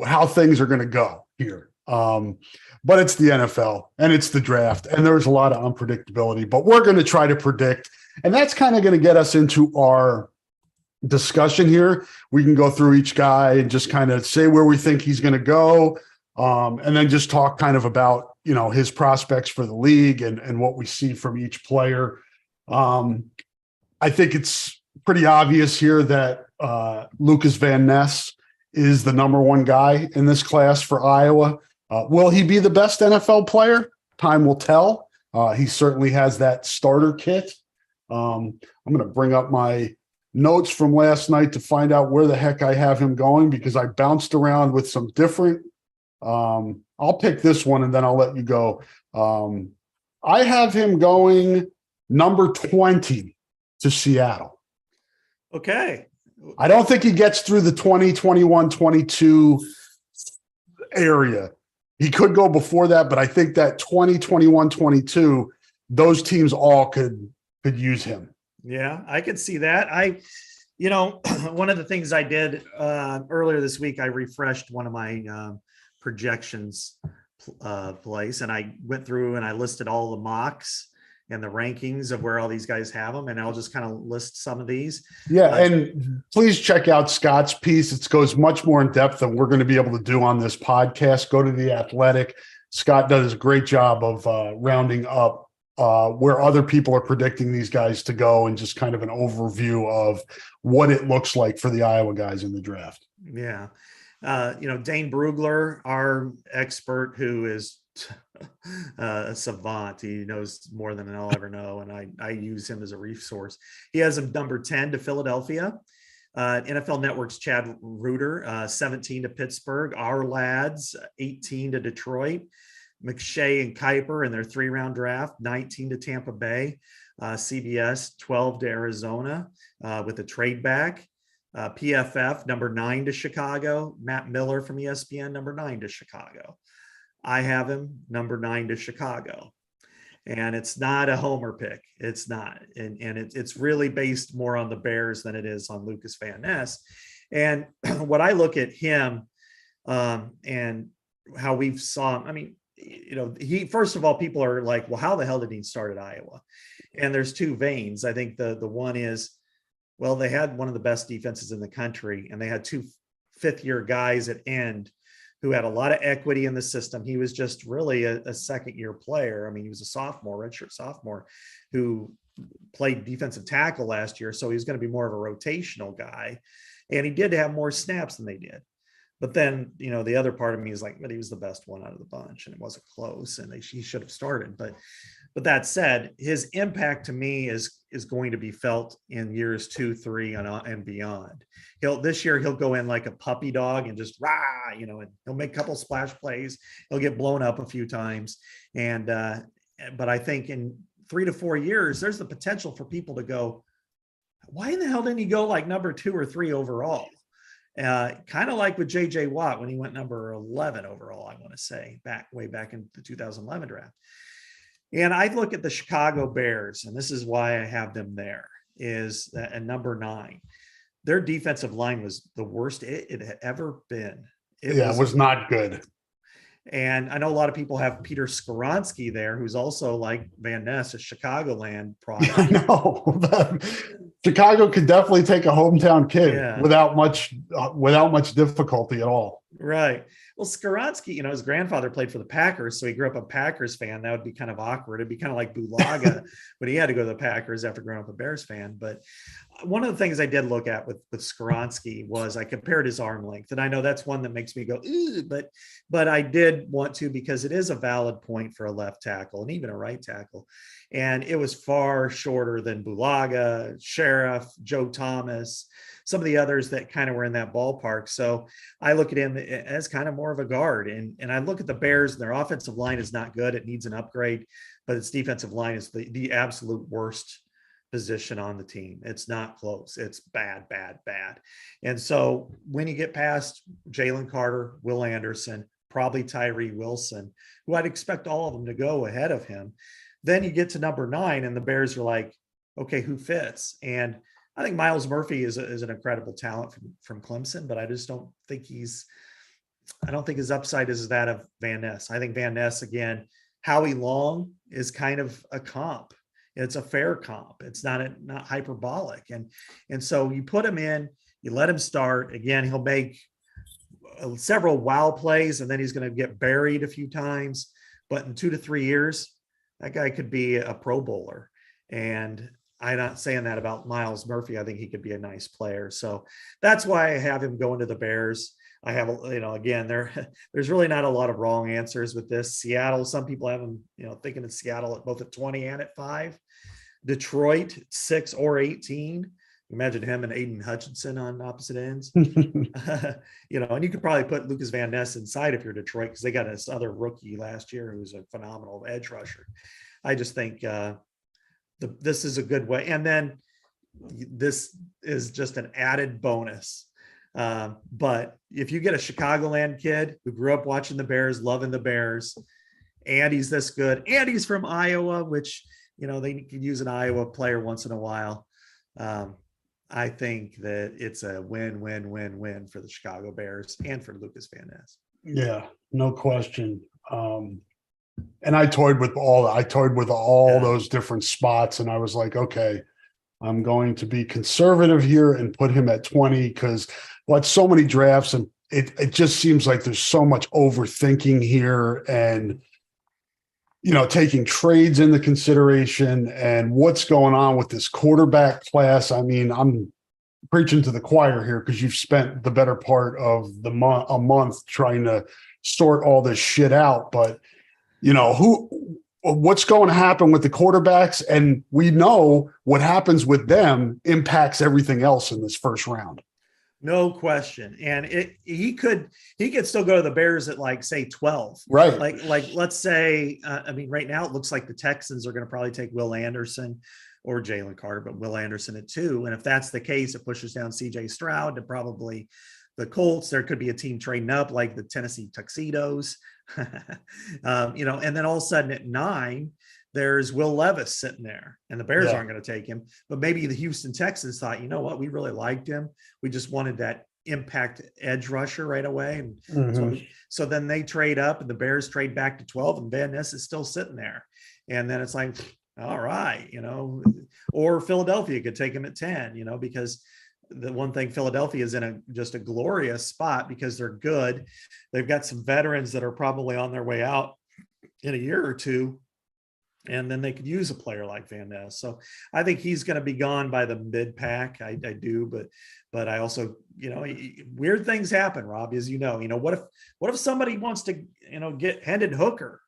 how things are going to go here. But it's the NFL and it's the draft, and there's a lot of unpredictability, but we're going to try to predict. And that's kind of going to get us into our discussion here. We can go through each guy and just kind of say where we think he's going to go. And then just talk kind of about, his prospects for the league and what we see from each player. I think it's pretty obvious here that Lucas Van Ness is the number one guy in this class for Iowa. Will he be the best NFL player? Time will tell. He certainly has that starter kit. I'm going to bring up my notes from last night to find out where the heck I have him going, because I bounced around with some different. I'll pick this one and then I'll let you go. I have him going number 20 to Seattle. Okay. I don't think he gets through the 20, 21, 22 area. He could go before that, but I think that 20, 21, 22, those teams all could use him. Yeah, I could see that. One of the things I did earlier this week, I refreshed one of my projections place, and I went through and I listed all the mocks and the rankings of where all these guys have them, and I'll just kind of list some of these. Yeah, and please check out Scott's piece. It goes much more in depth than we're going to be able to do on this podcast. Go to The Athletic. Scott does a great job of rounding up where other people are predicting these guys to go, and just kind of an overview of what it looks like for the Iowa guys in the draft. Yeah. Dane Brugler, our expert, who is a savant. He knows more than I'll ever know, and I use him as a resource. He has him number 10 to Philadelphia. NFL Network's Chad Reuter, 17 to Pittsburgh. Our lads, 18 to Detroit. McShay and Kuiper in their 3-round draft, 19 to Tampa Bay. CBS, 12 to Arizona with a trade back. PFF, number 9 to Chicago. Matt Miller from ESPN, number 9 to Chicago. I have him number 9 to Chicago. And it's not a homer pick. It's not. And it's really based more on the Bears than it is on Lucas Van Ness. And what I look at him and how we've saw him, he, first of all, people are like, well, how the hell did he start at Iowa? And there's two veins. I think the one is, well, they had one of the best defenses in the country, and they had 2 fifth-year guys at end who had a lot of equity in the system. He was just really a second-year player. He was a sophomore, redshirt sophomore, who played defensive tackle last year, so he was going to be more of a rotational guy. And he did have more snaps than they did. But then, the other part of me is like, but he was the best one out of the bunch, and it wasn't close, and he should have started. But that said, his impact to me is going to be felt in years 2, 3, and beyond. This year he'll go in like a puppy dog and just and he'll make a couple splash plays. He'll get blown up a few times, but I think in 3 to 4 years, there's the potential for people to go, why in the hell didn't he go like number 2 or 3 overall? Kind of like with JJ Watt when he went number 11 overall, I want to say, way back in the 2011 draft. And I look at the Chicago Bears, and this is why I have them there, is at number 9. Their defensive line was the worst it had ever been. It was not good. And I know a lot of people have Peter Skoronski there, who's also like Van Ness, a Chicagoland product. I know. Chicago could definitely take a hometown kid without much difficulty at all. Right. Well, Skoronski, his grandfather played for the Packers, so he grew up a Packers fan. That would be kind of awkward. It'd be kind of like Bulaga when he had to go to the Packers after growing up a Bears fan. But one of the things I did look at with Skoronski was I compared his arm length. And I know that's one that makes me go, but I did want to, because it is a valid point for a left tackle and even a right tackle. And it was far shorter than Bulaga, Sheriff, Joe Thomas, some of the others that kind of were in that ballpark. So I look at him as kind of more of a guard. And I look at the Bears, and their offensive line is not good. It needs an upgrade, but its defensive line is the absolute worst position on the team. It's not close. It's bad, bad, bad. And so when you get past Jalen Carter, Will Anderson, probably Tyree Wilson, who I'd expect all of them to go ahead of him, then you get to number 9, and the Bears are like, okay, who fits? And I think Miles Murphy is an incredible talent from Clemson, but I just don't think his upside is that of Van Ness. I think Van Ness, again, Howie Long is kind of a comp. It's a fair comp. It's not hyperbolic. And so you put him in, you let him start. Again, he'll make several wow plays, and then he's going to get buried a few times. But in 2 to 3 years, that guy could be a Pro Bowler. And I'm not saying that about Miles Murphy. I think he could be a nice player. So that's why I have him going to the Bears. I have, again, there's really not a lot of wrong answers with this. Seattle, some people have them, thinking of Seattle at both at 20 and at 5. Detroit, 6 or 18. Imagine him and Aiden Hutchinson on opposite ends. And you could probably put Lucas Van Ness inside if you're Detroit, because they got this other rookie last year who was a phenomenal edge rusher. I just think this is a good way. And then this is just an added bonus. But if you get a Chicagoland kid who grew up watching the Bears, loving the Bears, and he's this good, and he's from Iowa, which, they could use an Iowa player once in a while. I think that it's a win for the Chicago Bears and for Lucas Van Ness. Yeah, no question. And I toyed with all those different spots, and I was like, okay, I'm going to be conservative here and put him at 20 because so many drafts, and it just seems like there's so much overthinking here, and taking trades into consideration and what's going on with this quarterback class. I mean, I'm preaching to the choir here because you've spent the better part of a month trying to sort all this shit out. But what's going to happen with the quarterbacks, and we know what happens with them impacts everything else in this first round. No question. And he could still go to the Bears at say 12. Right. Like let's say, right now it looks like the Texans are going to probably take Will Anderson or Jalen Carter, but Will Anderson at 2. And if that's the case, it pushes down CJ Stroud to probably the Colts. There could be a team trading up like the Tennessee Tuxedos, and then all of a sudden at 9, there's Will Levis sitting there, and the Bears aren't going to take him. But maybe the Houston Texans thought, you know what, we really liked him. We just wanted that impact edge rusher right away. And so then they trade up, and the Bears trade back to 12, and Van Ness is still sitting there. And then it's like, all right, or Philadelphia could take him at 10, because the one thing, Philadelphia is in just a glorious spot because they're good. They've got some veterans that are probably on their way out in a year or two. And then they could use a player like Van Ness. So I think he's going to be gone by the mid pack. I do, but I also, weird things happen, Rob, as what if somebody wants to, get Hendon Hooker,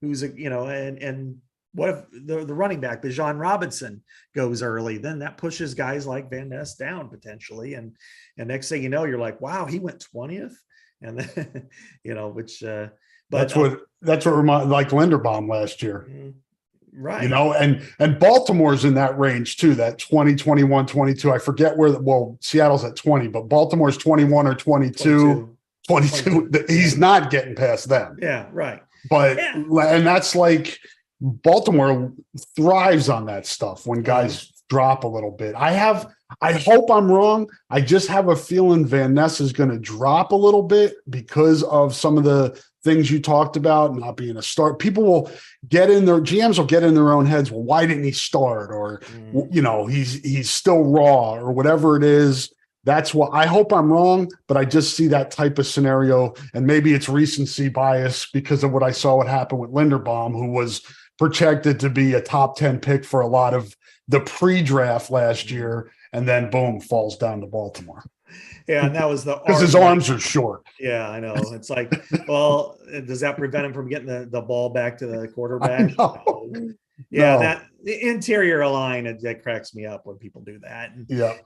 who's and what if the running back, Bijan Robinson, goes early? Then that pushes guys like Van Ness down potentially. And next thing you know, you're like, wow, he went 20th. And then, which, but that's what reminded like Linderbaum last year. Right. And Baltimore's in that range too, that 20, 21, 22. I forget Seattle's at 20, but Baltimore's 21 or 22. He's not getting past them. Yeah, right. But and that's like Baltimore thrives on that stuff when guys drop a little bit. I hope I'm wrong. I just have a feeling Van Ness is going to drop a little bit because of some of the things you talked about, not being a start. People will GMs will get in their own heads. Well, why didn't he start? Or, he's still raw or whatever it is. That's what I hope I'm wrong, but I just see that type of scenario. And maybe it's recency bias because of what happened with Linderbaum, who was projected to be a top 10 pick for a lot of the pre-draft last year. And then boom, falls down to Baltimore. Yeah, and that was because his arms are short. Yeah, I know. It's like, well, does that prevent him from getting the ball back to the quarterback? No. Yeah, that the interior line, that cracks me up when people do that.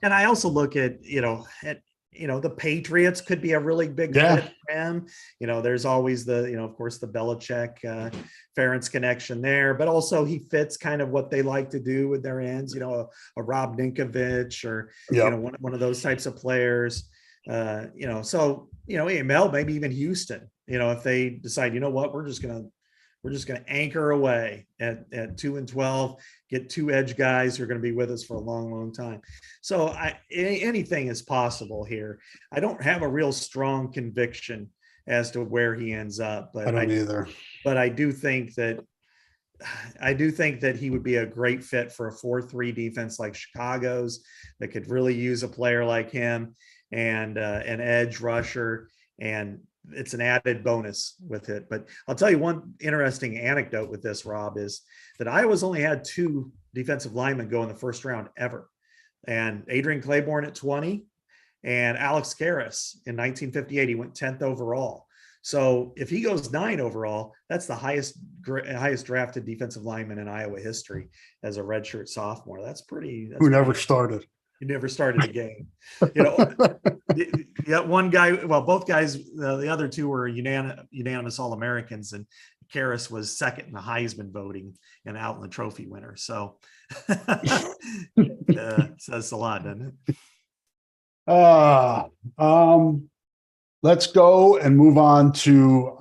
And I also look at the Patriots could be a really big fit for him. There's always of course, the Belichick Ferentz connection there, but also he fits kind of what they like to do with their ends, a Rob Ninkovich or, one of those types of players, so, maybe even Houston, if they decide, we're just going to anchor away at 2 and 12, get 2 edge guys who are going to be with us for a long, long time. So anything is possible here. I don't have a real strong conviction as to where he ends up, but I don't either. But I do think that he would be a great fit for a 4-3 defense like Chicago's that could really use a player like him and an edge rusher, and it's an added bonus with it. But I'll tell you one interesting anecdote with this, Rob, is that Iowa's only had 2 defensive linemen go in the first round ever. And Adrian Claiborne at 20 and Alex Karras in 1958, he went 10th overall. So if he goes 9 overall, that's the highest drafted defensive lineman in Iowa history as a redshirt sophomore. That's who never started. He never started a game. One guy, well, both guys, the other 2 were unanimous All-Americans, and Karras was second in the Heisman voting and out in the trophy winner. So says a lot, doesn't it? Let's go and move on to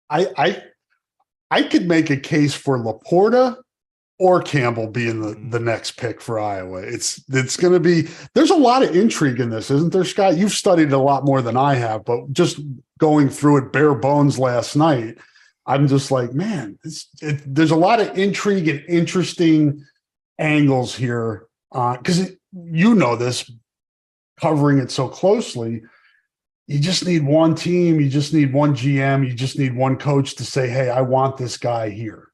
I could make a case for Laporta or Campbell being the next pick for Iowa. It's going to be, there's a lot of intrigue in this, isn't there, Scott? You've studied a lot more than I have, but just going through it bare bones last night, I'm just like, man, there's a lot of intrigue and interesting angles here. Because you know this, covering it so closely, you just need one team, you just need one GM, you just need one coach to say, hey, I want this guy here.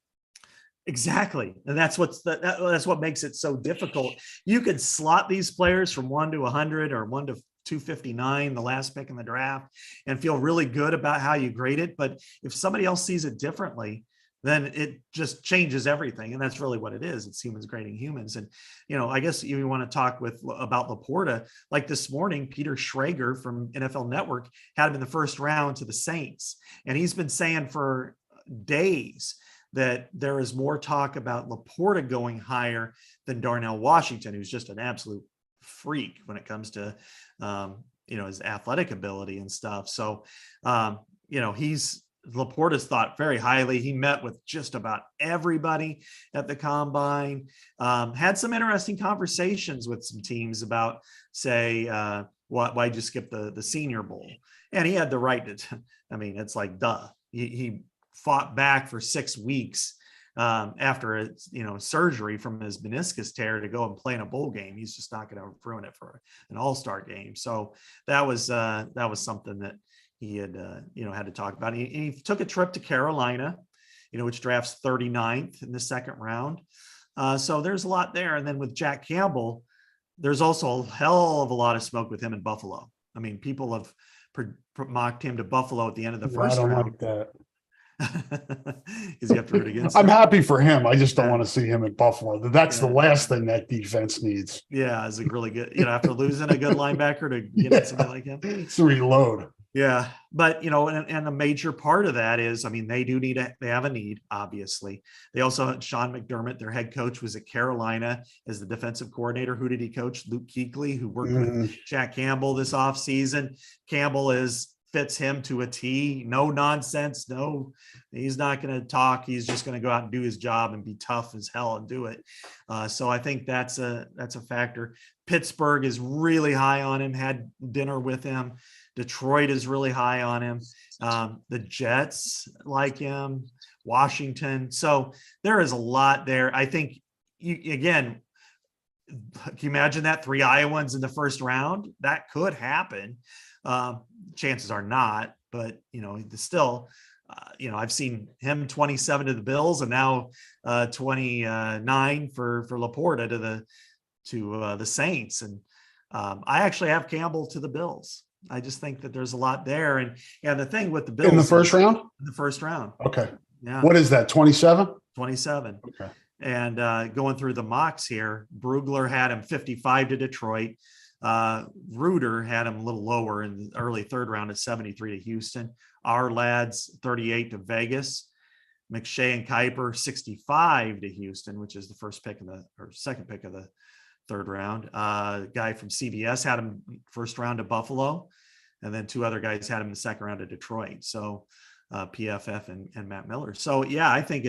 Exactly. And that's that's what makes it so difficult. You could slot these players from 1 to 100 or 1 to 259, the last pick in the draft, and feel really good about how you grade it. But if somebody else sees it differently, then it just changes everything. And that's really what it is. It's humans grading humans. And, I guess you want to talk about Laporta. Like this morning, Peter Schrager from NFL Network had him in the first round to the Saints. And he's been saying for days that there is more talk about Laporta going higher than Darnell Washington, who's just an absolute freak when it comes to, his athletic ability and stuff. So, Laporta's thought very highly. He met with just about everybody at the combine, had some interesting conversations with some teams about, say, why'd you skip the Senior Bowl? And he had the right to, it's like, duh. He fought back for 6 weeks after surgery from his meniscus tear to go and play in a bowl game. He's just not going to ruin it for an all-star game. So that was something that he had had to talk about. He took a trip to Carolina, which drafts 39th in the second round. So there's a lot there. And then with Jack Campbell, there's also a hell of a lot of smoke with him in Buffalo. People have mocked him to Buffalo at the end of the first round. I don't like that. Because you have to root against him. I'm happy for him. I just don't want to see him in Buffalo. That's the last thing that defense needs. Yeah, is a really good, after losing a good linebacker to get somebody like him. It's a reload. Yeah. But, and a major part of that is, they have a need, obviously. They also had Sean McDermott, their head coach, was at Carolina as the defensive coordinator. Who did he coach? Luke Kuechly, who worked with Jack Campbell this offseason. Campbell fits him to a T. No nonsense. No, he's not going to talk. He's just going to go out and do his job and be tough as hell and do it. So I think that's a factor. Pittsburgh is really high on him, had dinner with him. Detroit is really high on him. The Jets like him, Washington. So there is a lot there. I think can you imagine that 3 Iowans in the first round? That could happen. Chances are not, but still, I've seen him 27 to the Bills and now 29 for Laporta to the Saints. And I actually have Campbell to the Bills. I just think that there's a lot there. And the thing with the Bills in the first round? In the first round. Okay. Yeah. What is that? 27? 27. Okay. And going through the mocks here, Brugler had him 55 to Detroit. Reuter had him a little lower in the early third round at 73 to Houston. Our lads 38 to Vegas. McShay and Kuiper 65 to Houston, which is the second pick of the third round. Guy from CBS had him first round to Buffalo, and then 2 other guys had him in the second round to Detroit. So PFF and Matt Miller. So yeah, I think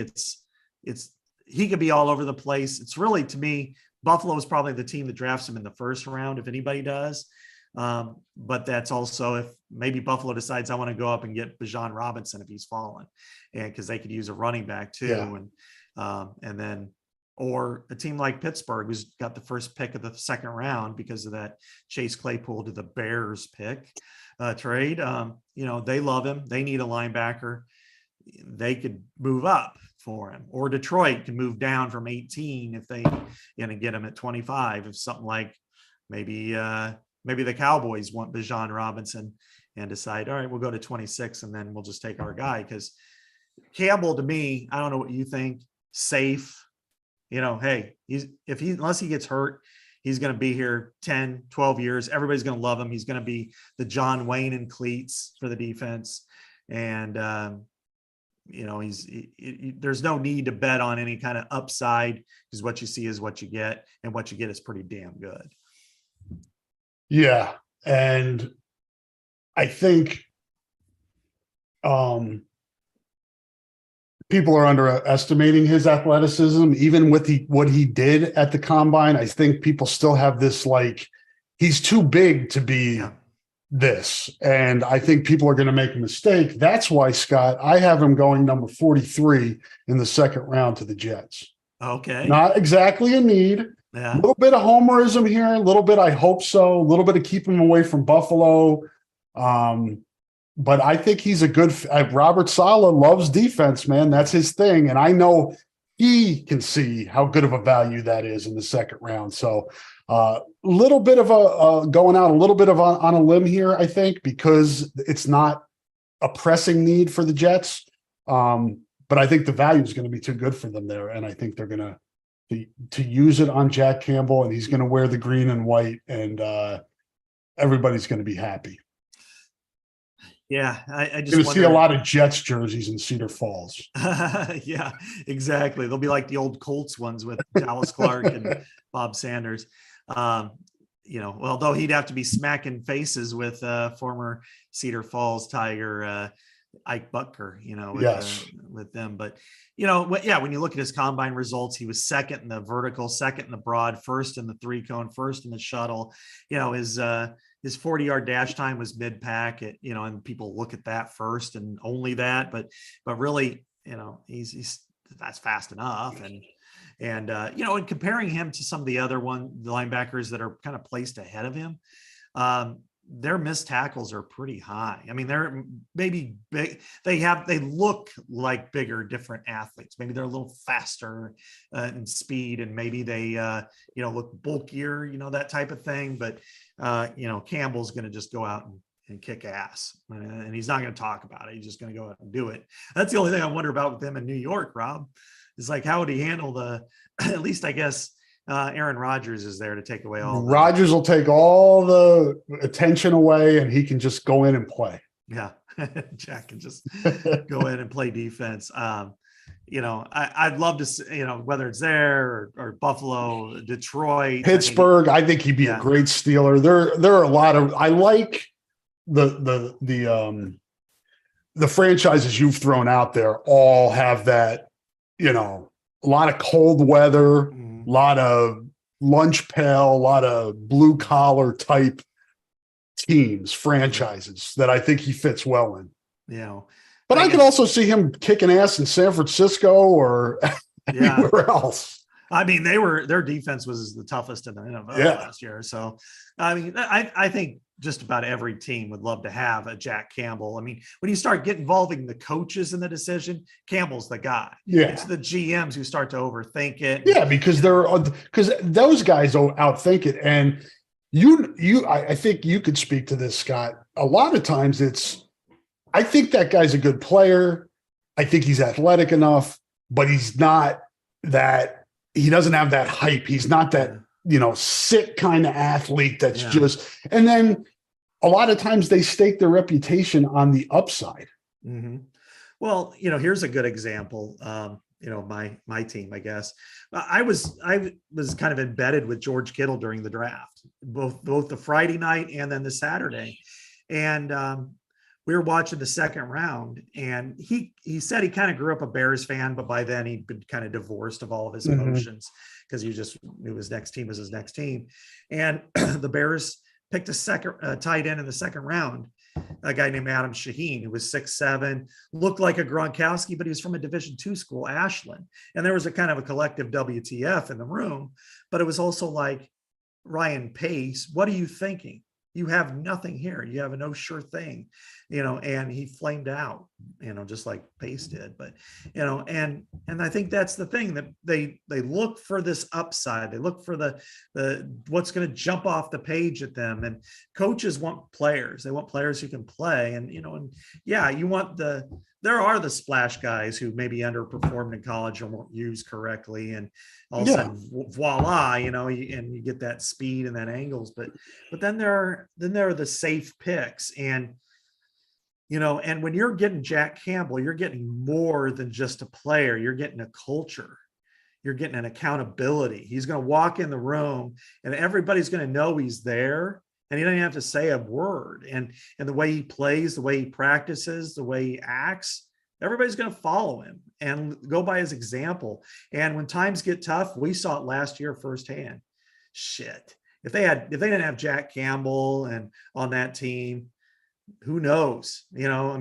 he could be all over the place. It's really, to me, Buffalo is probably the team that drafts him in the first round, if anybody does. But that's also if maybe Buffalo decides I want to go up and get Bijan Robinson if he's fallen, and because they could use a running back too. Yeah. And then, or a team like Pittsburgh, who's got the first pick of the second round because of that Chase Claypool to the Bears pick trade. They love him. They need a linebacker. They could move up for him, or Detroit can move down from 18 if they get him at 25. If something like maybe the Cowboys want Bijan Robinson and decide, all right, we'll go to 26 and then we'll just take our guy. Because Campbell, to me, I don't know what you think, safe. Hey, unless he gets hurt, he's going to be here 10, 12 years. Everybody's going to love him. He's going to be the John Wayne and cleats for the defense. And there's no need to bet on any kind of upside, because what you see is what you get, and what you get is pretty damn good. Yeah. And I think people are underestimating his athleticism, even with what he did at the combine. I think people still have this, like, he's too big to be this. And I think people are going to make a mistake. That's why, Scott, I have him going number 43 in the second round to the Jets. Okay. Not exactly a need. Yeah. A little bit of homerism here, a little bit, I hope so, a little bit of keeping him away from Buffalo. But I think he's a good Robert Saleh loves defense, man. That's his thing. And I know he can see how good of a value that is in the second round. So a little bit of going out a little bit of on a limb here, I think, because it's not a pressing need for the Jets. But I think the value is going to be too good for them there. And I think they're going to use it on Jack Campbell, and he's going to wear the green and white, and everybody's going to be happy. Yeah, I just going to see a lot of Jets jerseys in Cedar Falls. Yeah, exactly. They'll be like the old Colts ones with Dallas Clark and Bob Sanders. Although he'd have to be smacking faces with former Cedar Falls Tiger Ike Butker, with them. But, when you look at his combine results, he was second in the vertical, second in the broad, first in the 3-cone, first in the shuttle. His 40-yard dash time was mid-pack, and people look at that first and only that. But really, he's that's fast enough. And comparing him to some of the other linebackers that are kind of placed ahead of him, their missed tackles are pretty high. I mean, they're maybe big. They look like bigger, different athletes. Maybe they're a little faster in speed, and maybe they, look bulkier, that type of thing. But, Campbell's going to just go out and kick ass, and he's not going to talk about it. He's just going to go out and do it. That's the only thing I wonder about with them in New York, Rob, is like, how would he handle at least, I guess, Aaron Rodgers is there to take away all. Rodgers will take all the attention away, and he can just go in and play. Yeah, Jack can just go in and play defense. I'd love to see, whether it's there or Buffalo, Detroit, Pittsburgh. I think he'd be a great Steeler. There are a lot of. I like the franchises you've thrown out there. All have that. A lot of cold weather. A lot of lunch pail, a lot of blue collar type teams, franchises that I think he fits well in. But I could also see him kicking ass in San Francisco or anywhere else. I mean, their defense was the toughest in the NFL last year. So, I mean, I think just about every team would love to have a Jack Campbell. I mean, when you start involving the coaches in the decision, Campbell's the guy. Yeah. It's the GMs who start to overthink it. Yeah, because those guys outthink it. And I think you could speak to this, Scott. A lot of times I think that guy's a good player. I think he's athletic enough, but he's not that, he doesn't have that hype. He's not that, sick kind of athlete that's just, and then a lot of times they stake their reputation on the upside. Mm-hmm. Well, here's a good example. My team, I guess. I was kind of embedded with George Kittle during the draft, both the Friday night and then the Saturday. And we were watching the second round, and he said he kind of grew up a Bears fan, but by then he'd been kind of divorced of all of his emotions because he just knew his next team was his next team. And the Bears picked a second tight end in the second round, a guy named Adam Shaheen, who was 6'7", looked like a Gronkowski, but he was from a Division II school, Ashland. And there was a kind of a collective WTF in the room, but it was also like, Ryan Pace, what are you thinking? You have nothing here. You have no sure thing, and he flamed out, just like Pace did. But, and I think that's the thing, that they look for this upside. They look for the what's going to jump off the page at them. And coaches want players. They want players who can play. And, you want there are the splash guys who maybe underperformed in college or weren't used correctly. And all of a sudden, voila, and you get that speed and that angles. But then there are the safe picks. And And when you're getting Jack Campbell, you're getting more than just a player. You're getting a culture. You're getting an accountability. He's going to walk in the room and everybody's going to know he's there, and he doesn't have to say a word. And the way he plays, the way he practices, the way he acts, everybody's going to follow him and go by his example. And when times get tough, we saw it last year firsthand. Shit. If they didn't have Jack Campbell and on that team, who knows? They went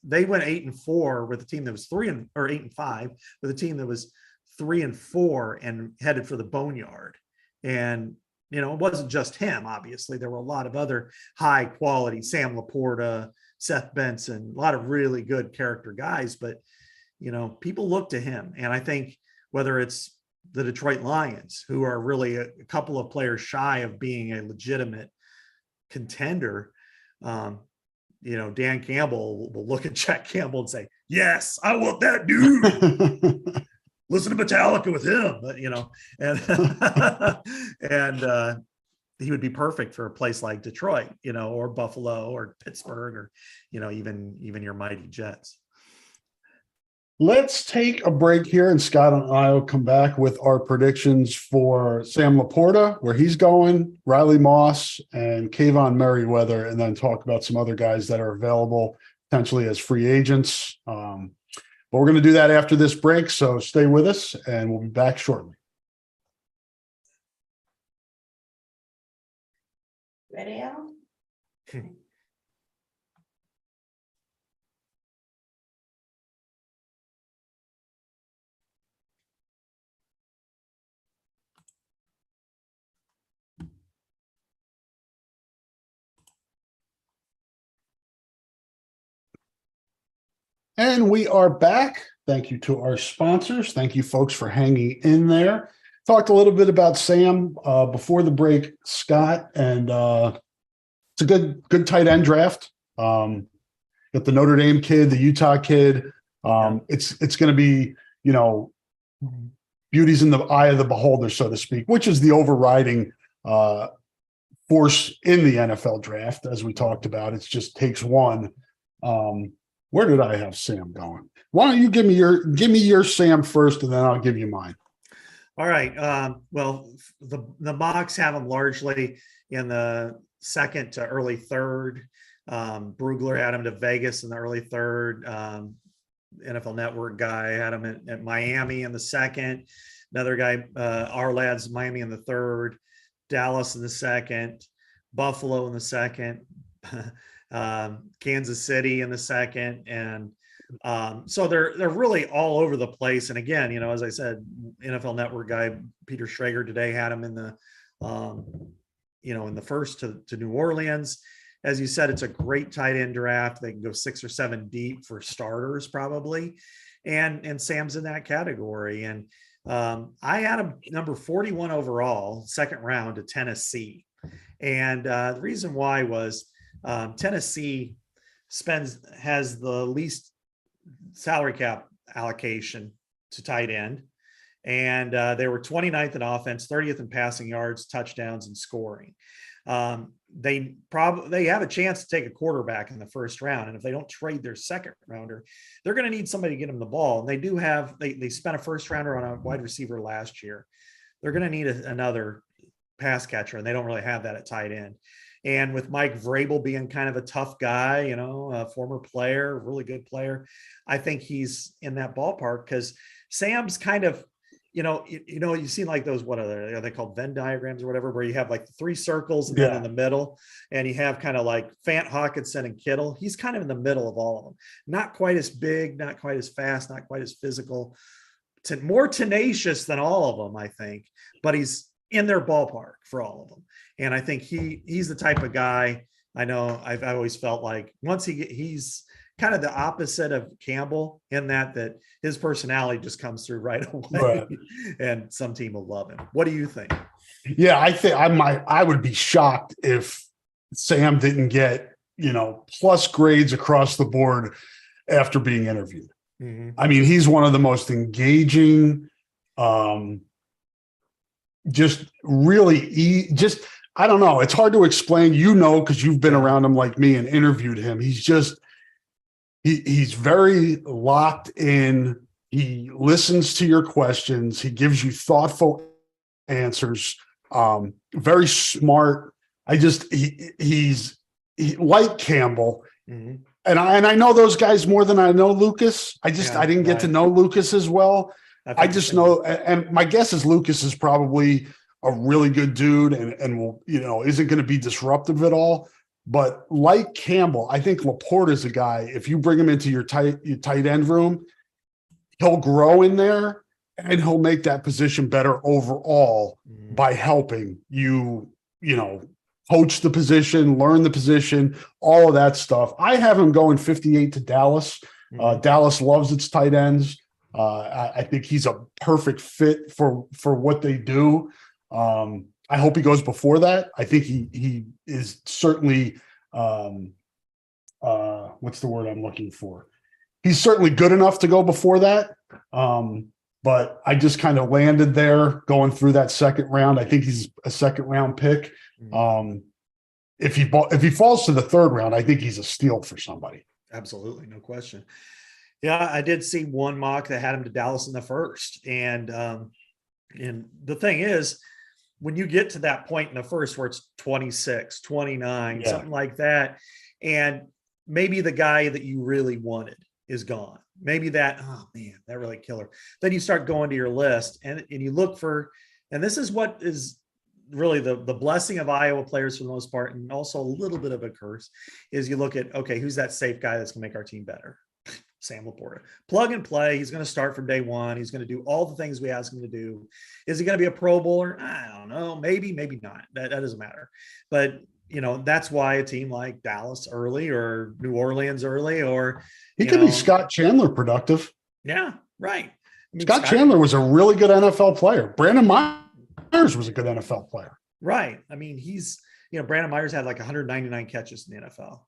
8-4 with a team that was 8-5 with a team that was 3-4 and headed for the boneyard. And it wasn't just him. Obviously, there were a lot of other high quality, Sam Laporta, Seth Benson, a lot of really good character guys. But people look to him, and I think whether it's the Detroit Lions, who are really a couple of players shy of being a legitimate contender. Dan Campbell will look at Jack Campbell and say, yes, I want that dude. Listen to Metallica with him, and he would be perfect for a place like Detroit, or Buffalo or Pittsburgh, or, even your mighty Jets. Let's take a break here, and Scott and I will come back with our predictions for Sam Laporta, where he's going, Riley Moss, and Kayvon Merriweather, and then talk about some other guys that are available potentially as free agents. But we're going to do that after this break, so stay with us, and we'll be back shortly. Ready, Al? And we are back. Thank you to our sponsors. Thank you, folks, for hanging in there. Talked a little bit about Sam before the break, Scott, and it's a good tight end draft. Got the Notre Dame kid, the Utah kid. It's going to be, beauty's in the eye of the beholder, so to speak, which is the overriding force in the NFL draft, as we talked about. It just takes one. Where did I have Sam going? Why don't you give me your Sam first, and then I'll give you mine. All right. Well, the mocks have him largely in the second to early third. Brugler had him to Vegas in the early third. NFL Network guy had him at Miami in the second. Another guy, our lads, Miami in the third. Dallas in the second. Buffalo in the second. Kansas City in the second, and so they're really all over the place. And again, as I said, NFL Network guy Peter Schrager today had him in the in the first to New Orleans. As you said, it's a great tight end draft. They can go 6 or 7 deep for starters probably, and Sam's in that category. And I had him number 41 overall, second round, to Tennessee, and the reason why was Tennessee has the least salary cap allocation to tight end. And they were 29th in offense, 30th in passing yards, touchdowns, and scoring. They have a chance to take a quarterback in the first round. And if they don't trade their second rounder, they're going to need somebody to get them the ball. And they do have, they spent a first rounder on a wide receiver last year. They're going to need another pass catcher, and they don't really have that at tight end. And with Mike Vrabel being kind of a tough guy, a former player, really good player, I think he's in that ballpark, because Sam's kind of, you've seen like those, what are they called, Venn diagrams or whatever, where you have like 3 circles and then in the middle, and you have kind of like Fant, Hawkinson, and Kittle. He's kind of in the middle of all of them. Not quite as big, not quite as fast, not quite as physical, more tenacious than all of them, I think, but he's in their ballpark for all of them. And I think he's the type of guy, I know I've always felt like once he's kind of the opposite of Campbell in that his personality just comes through right away, right. And some team will love him. What do you think? Yeah, I think I would be shocked if Sam didn't get, plus grades across the board after being interviewed. Mm-hmm. I mean, he's one of the most engaging, just really I don't know. It's hard to explain, because you've been around him like me and interviewed him. He's just he's very locked in. He listens to your questions. He gives you thoughtful answers. Very smart. He's like Campbell. Mhm. And I know those guys more than I know Lucas. I didn't get to know Lucas as well. I just know, and my guess is Lucas is probably a really good dude and will, isn't going to be disruptive at all. But like Campbell, I think Laporte is a guy, if you bring him into your tight end room, he'll grow in there and he'll make that position better overall by helping you, coach the position, learn the position, all of that stuff. I have him going 58 to Dallas. Dallas loves its tight ends. I think he's a perfect fit for what they do. I hope he goes before that. I think he is certainly what's the word I'm looking for? He's certainly good enough to go before that. But I just kind of landed there going through that second round. I think he's a second round pick. If he falls to the third round, I think he's a steal for somebody. Absolutely, no question. Yeah, I did see one mock that had him to Dallas in the first, and the thing is, when you get to that point in the first where it's 26, 29, something like that, and maybe the guy that you really wanted is gone. Maybe that, oh man, that really killer. Then you start going to your list and you look for, and this is what is really the blessing of Iowa players for the most part, and also a little bit of a curse, is you look at, okay, who's that safe guy that's gonna make our team better? Sam Laporta. Plug and play. He's going to start from day one. He's going to do all the things we ask him to do. Is he going to be a Pro Bowler? I don't know. Maybe, maybe not. That doesn't matter. But, that's why a team like Dallas early or New Orleans early, or he could be Scott Chandler productive. Yeah, right. Scott Chandler was a really good NFL player. Brandon Myers was a good NFL player. Right. I mean, he's, Brandon Myers had like 199 catches in the NFL.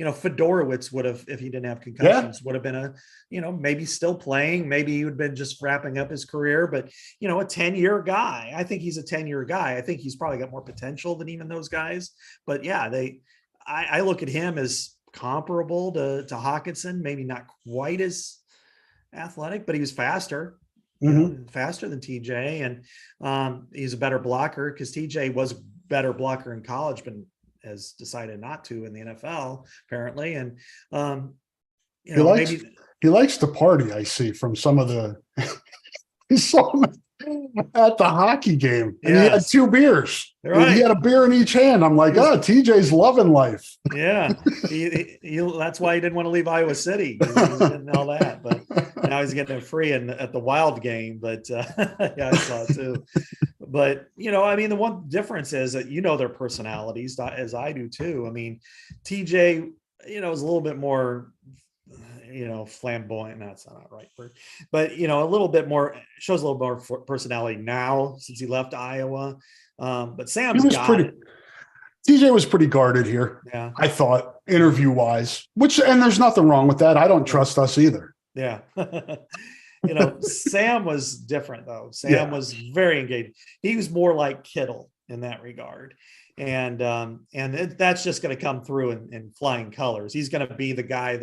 Fedorowicz would have, if he didn't have concussions, would have been maybe still playing. Maybe he would have been just wrapping up his career, but, a 10-year guy. I think he's a 10-year guy. I think he's probably got more potential than even those guys. But yeah, I look at him as comparable to Hawkinson, maybe not quite as athletic, but he was faster. Faster than TJ, and he's a better blocker because TJ was a better blocker in college, but has decided not to in the NFL apparently. And he likes to party. I see from some of the he saw him at the hockey game and he had 2 bears. Right. He had a beer in each hand. I'm like, TJ's loving life. Yeah. he that's why he didn't want to leave Iowa City. He was getting all that, but now he's getting it free at the Wild game. But I saw it too. But, the one difference is that, their personalities as I do too. I mean, TJ, is a little bit more, flamboyant. That's not the right word, but, a little bit more, shows a little more personality now since he left Iowa. But Sam's TJ was pretty guarded here. Yeah. I thought interview wise, and there's nothing wrong with that. I don't trust us either. Yeah. Sam was different though. Sam was very engaged. He was more like Kittle in that regard. And that's just going to come through in flying colors. He's going to be the guy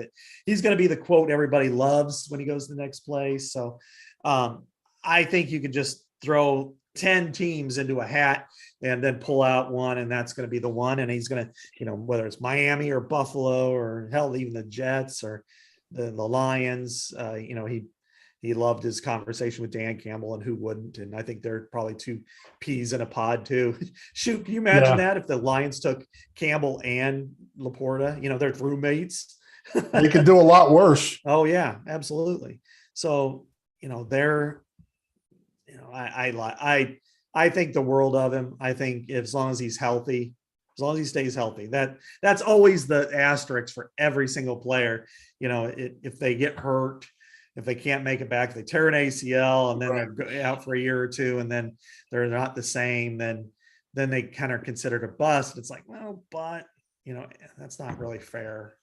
he's going to be the quote everybody loves when he goes to the next place. So I think you can just throw 10 teams into a hat and then pull out one, and that's going to be the one. And he's going to, whether it's Miami or Buffalo or hell, even the Jets or the Lions, he loved his conversation with Dan Campbell, and who wouldn't? And I think they're probably 2 peas in a pod too. Shoot, can you imagine that if the Lions took Campbell and Laporta? They're roommates. They could do a lot worse. Oh yeah, absolutely. So they're, I think the world of him. I think as long as he's healthy, as long as he stays healthy, that's always the asterisk for every single player. If they get hurt, if they can't make it back, if they tear an ACL and then they're out for a year or 2, and then they're not the same, then they kind of considered a bust. It's like, well, but that's not really fair.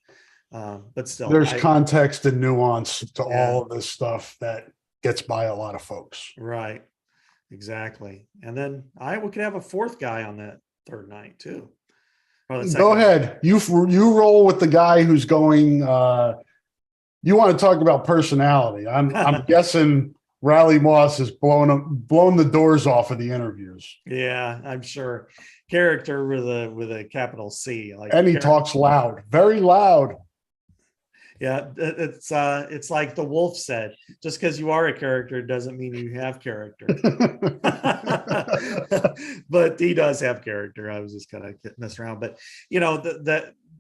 But still, there's context and nuance to all of this stuff that gets by a lot of folks. Right. Exactly. And then Iowa could have a 4th guy on that 3rd night too. Go ahead. You roll with the guy who's going You want to talk about personality? I'm guessing Riley Moss has blown the doors off of the interviews. Yeah, I'm sure. Character with a capital C. Like, And he talks loud, very loud. Yeah, it's like the wolf said, just because you are a character doesn't mean you have character. But he does have character. I was just kind of messing around. But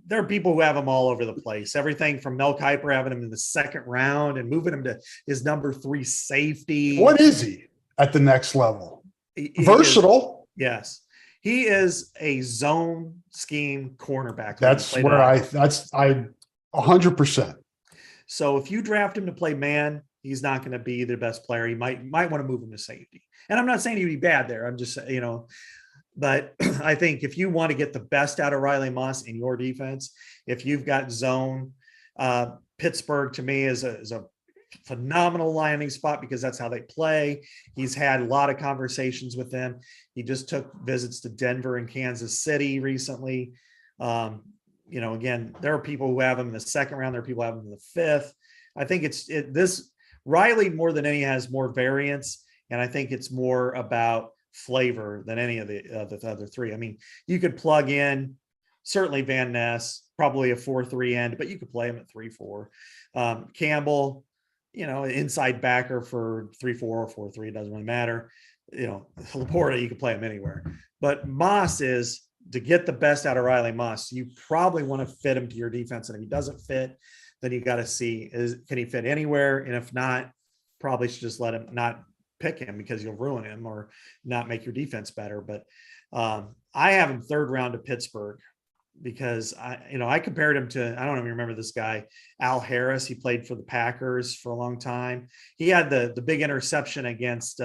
there are people who have him all over the place. Everything from Mel Kiper having him in the second round and moving him to his number 3 safety. What is he at the next level? Versatile. Yes. He is a zone scheme cornerback. That's where I 100%. So if you draft him to play man, he's not going to be the best player. He might want to move him to safety. And I'm not saying he'd be bad there. I'm just, but I think if you want to get the best out of Riley Moss in your defense, if you've got zone, Pittsburgh to me is a phenomenal landing spot because that's how they play. He's had a lot of conversations with them. He just took visits to Denver and Kansas City recently. Again, there are people who have him in the second round. There are people who have him in the 5th. I think this Riley more than any has more variance. And I think it's more about flavor than any of the other 3. I mean, you could plug in certainly Van Ness, probably a 4-3 end, but you could play him at 3-4. Campbell, inside backer for 3-4 or 4-3, it doesn't really matter. Laporta, you can play him anywhere. But Moss is, to get the best out of Riley Moss, you probably want to fit him to your defense. And if he doesn't fit, then you got to see, can he fit anywhere? And if not, probably should just let him not pick him because you'll ruin him or not make your defense better. But I have him 3rd round to Pittsburgh because I compared him to, I don't even remember this guy, Al Harris. He played for the Packers for a long time. He had the big interception against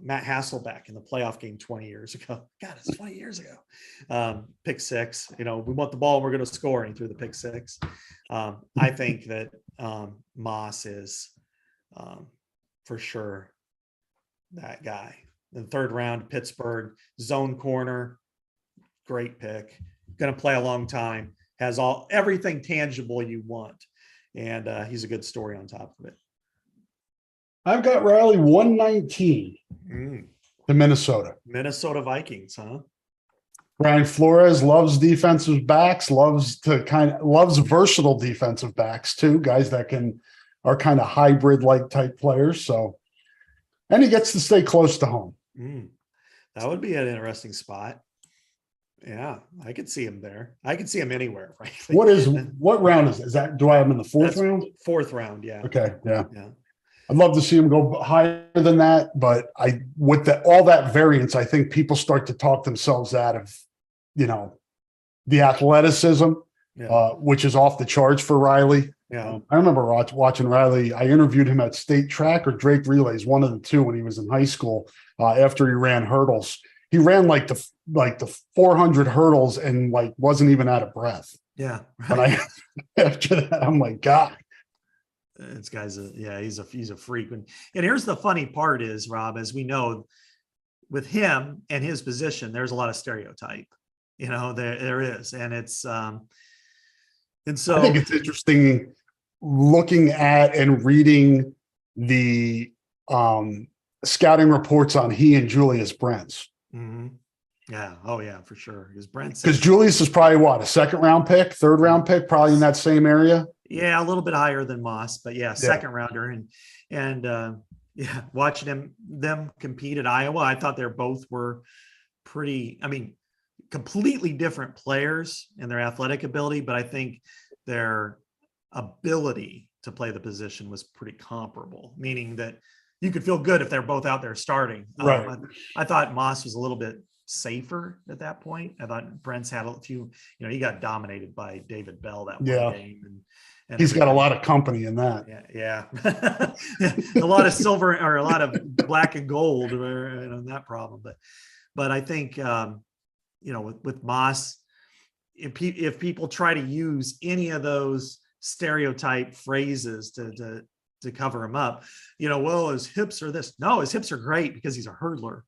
Matt Hasselbeck in the playoff game 20 years ago. God, it's 20 years ago. Pick 6. We want the ball, we're going to score, and he threw the pick 6. I think that Moss is for sure that guy. The 3rd round, Pittsburgh, zone corner, great pick. Going to play a long time. Has everything tangible you want, and he's a good story on top of it. I've got Riley 119 to Minnesota. Minnesota Vikings, huh? Brian Flores loves defensive backs, loves versatile defensive backs too, guys that are kind of hybrid like type players. So, and he gets to stay close to home. That would be an interesting spot. Yeah, I could see him there. I could see him anywhere, frankly. What round is that? Do I have him in the 4th round? 4th round, yeah. Okay, yeah. I'd love to see him go higher than that, but with all that variance, I think people start to talk themselves out of, the athleticism, which is off the charts for Riley. Yeah, I remember watching Riley. I interviewed him at State Track or Drake Relays, one of the two, when he was in high school. After he ran hurdles, he ran like the 400 hurdles and wasn't even out of breath. Yeah, right. But after that, I'm like, God. This guy's he's a freak. And here's the funny part is, Rob, as we know, with him and his position, there's a lot of stereotype. There is, and it's and so I think it's interesting looking at and reading the scouting reports on he and Julius Brents. Mm-hmm. Yeah. Oh yeah, for sure. Because Julius is probably a 2nd round pick, 3rd round pick, probably in that same area. Yeah, a little bit higher than Moss, but yeah, 2nd rounder. And watching them compete at Iowa, I thought both were completely different players in their athletic ability, but I think their ability to play the position was pretty comparable, meaning that you could feel good if they're both out there starting. Right. I thought Moss was a little bit safer at that point. I thought Brent's had a few, he got dominated by David Bell that one game. And he's got a lot of company in that. Yeah. A lot of silver or a lot of black and gold on that problem. But I think, with Moss, if people try to use any of those stereotype phrases to cover him up, well, his hips are this. No, his hips are great because he's a hurdler.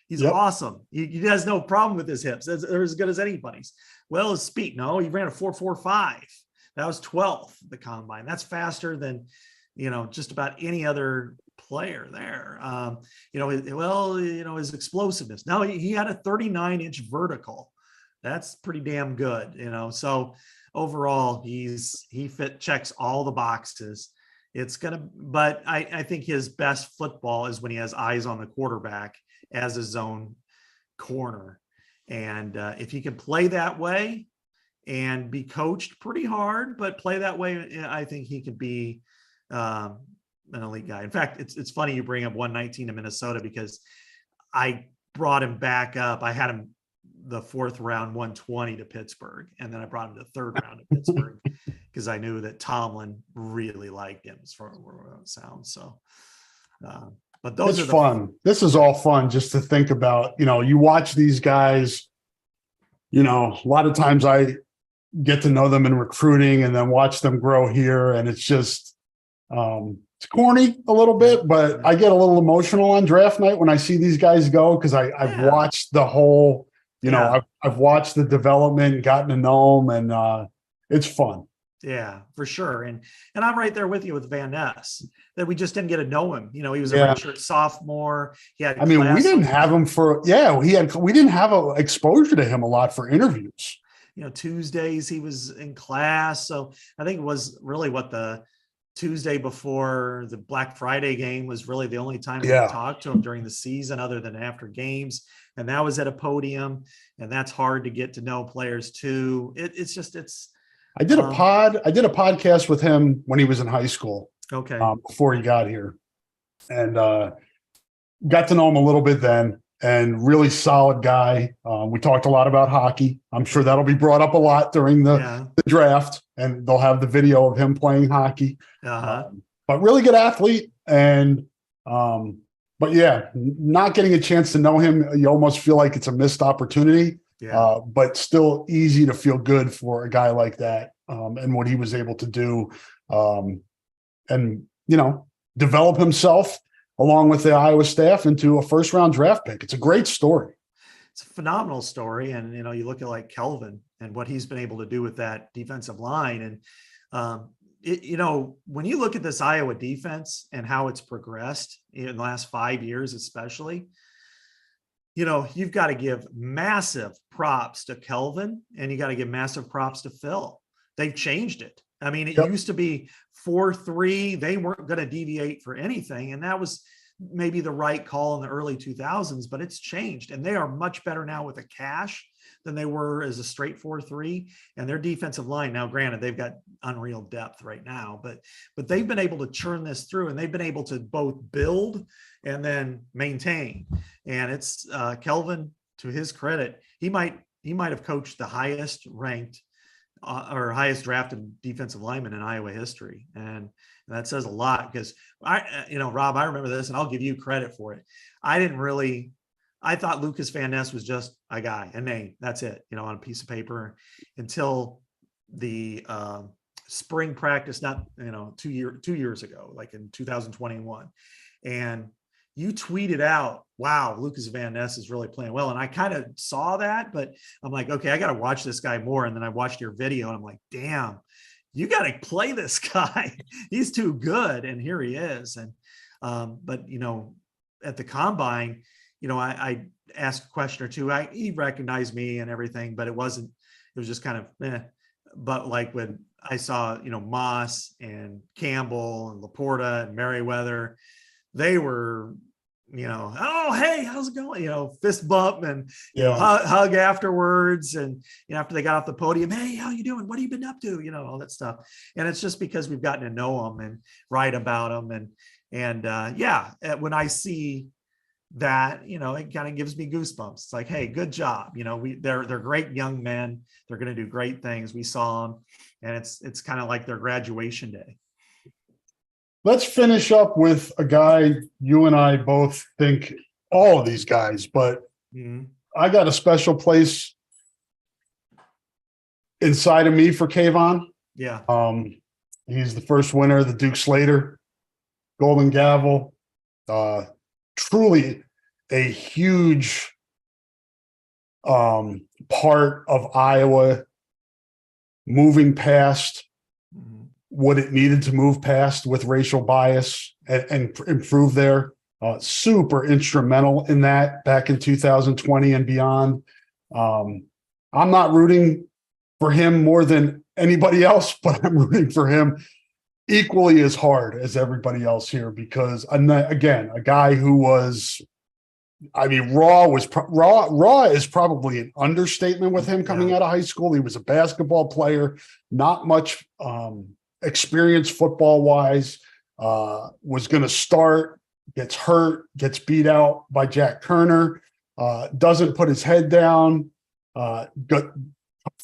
He's awesome. He has no problem with his hips. They're as good as anybody's. Well, his speed, no, he ran a 4.45. That was 12th at the combine. That's faster than, just about any other player there. His explosiveness. Now he had a 39-inch vertical. That's pretty damn good, So overall, checks all the boxes. But I think his best football is when he has eyes on the quarterback as a zone corner. And if he can play that way and be coached pretty hard, but play that way, I think he could be an elite guy. In fact, it's funny you bring up 119 in Minnesota, because I brought him back up. I had him the 4th round, 120 to Pittsburgh. And then I brought him to the 3rd round to Pittsburgh because I knew that Tomlin really liked him as far as it sounds. So, but those are fun. This is all fun just to think about. You watch these guys, a lot of times I get to know them in recruiting and then watch them grow here. And it's just, it's corny a little bit, but I get a little emotional on draft night when I see these guys go, because I've watched the whole, I've watched the development, gotten to know them, and it's fun. Yeah, for sure. And I'm right there with you with Van Ness, that we just didn't get to know him. He was a redshirt sophomore. He had, we didn't have him we didn't have exposure to him a lot for interviews. Tuesdays he was in class. So I think it was really what the Tuesday before the Black Friday game was really the only time we talked to him during the season, other than after games. And that was at a podium, and that's hard to get to know players too. I did a podcast with him when he was in high school. Okay. Before he got here, and got to know him a little bit then, and really solid guy. We talked a lot about hockey. I'm sure that'll be brought up a lot during the draft, and they'll have the video of him playing hockey. But really good athlete. And, but not getting a chance to know him, you almost feel like it's a missed opportunity. But still easy to feel good for a guy like that, and what he was able to do, and develop himself along with the Iowa staff into a 1st-round draft pick. It's a great story. It's a phenomenal story. And, you look at like Kelvin and what he's been able to do with that defensive line. And, when you look at this Iowa defense and how it's progressed in the last 5 years, especially, you've got to give massive props to Kelvin, and you got to give massive props to Phil. They've changed it. I mean, it used to be 4-3. They weren't going to deviate for anything. And that was maybe the right call in the early 2000s, but it's changed. And they are much better now with a cash than they were as a straight 4-3. And their defensive line, now granted, they've got unreal depth right now, but they've been able to churn this through, and they've been able to both build and then maintain. And it's Kelvin, to his credit, he might have coached the highest ranked or highest drafted defensive lineman in Iowa history. And that says a lot, because Rob, I remember this, and I'll give you credit for it. I thought Lucas Van Ness was just a guy, a name. That's it, on a piece of paper, until the spring practice, not, 2 years ago, like in 2021. And you tweeted out, wow, Lucas Van Ness is really playing well. And I kind of saw that, but I'm like, okay, I got to watch this guy more. And then I watched your video, and I'm like, damn, you got to play this guy. He's too good. And here he is. And, but, at the combine, I asked a question or two. He recognized me and everything, but it was just kind of, But like when I saw, Moss and Campbell and Laporta and Merriweather, they were, oh, hey, how's it going? Fist bump and hug afterwards. And after they got off the podium, hey, how you doing? What have you been up to? All that stuff. And it's just because we've gotten to know them and write about them. And when I see that, it kind of gives me goosebumps. It's like, hey, good job. They're great young men. They're going to do great things. We saw them, and it's kind of like their graduation day. Let's finish up with a guy you and I both think, all of these guys, but I got a special place inside of me for Kayvon. Yeah. He's the first winner of the Duke Slater Golden Gavel. Truly, a huge part of Iowa moving past what it needed to move past with racial bias and improve there. Super instrumental in that back in 2020 and beyond. I'm not rooting for him more than anybody else, but I'm rooting for him equally as hard as everybody else here because, again, a guy who was, I mean, raw is probably an understatement with him coming out of high school. He was a basketball player, not much experience football wise, was going to start, gets hurt, gets beat out by Jack Kerner, doesn't put his head down,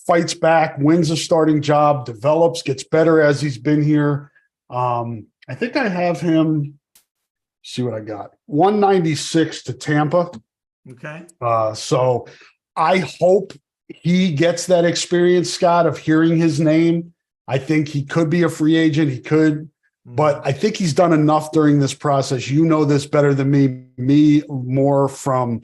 fights back, wins a starting job, develops, gets better as he's been here. I think I have him. See what I got. 196 to Tampa. Okay. So I hope he gets that experience, Scott, of hearing his name. I think he could be a free agent. He could, but I think he's done enough during this process. You know this better than me more from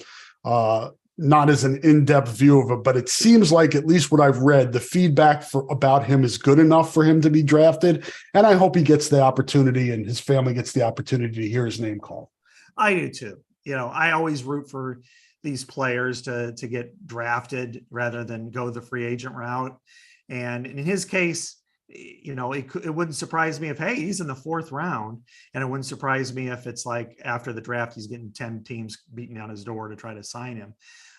not as an in-depth view of it, but it seems like, at least what I've read, the feedback about him is good enough for him to be drafted. And I hope he gets the opportunity and his family gets the opportunity to hear his name called. I do too. You know, I always root for these players to get drafted rather than go the free agent route. And in his case, you know, it wouldn't surprise me if, hey, he's in the 4th round, and it wouldn't surprise me if it's like after the draft, he's getting 10 teams beating down his door to try to sign him.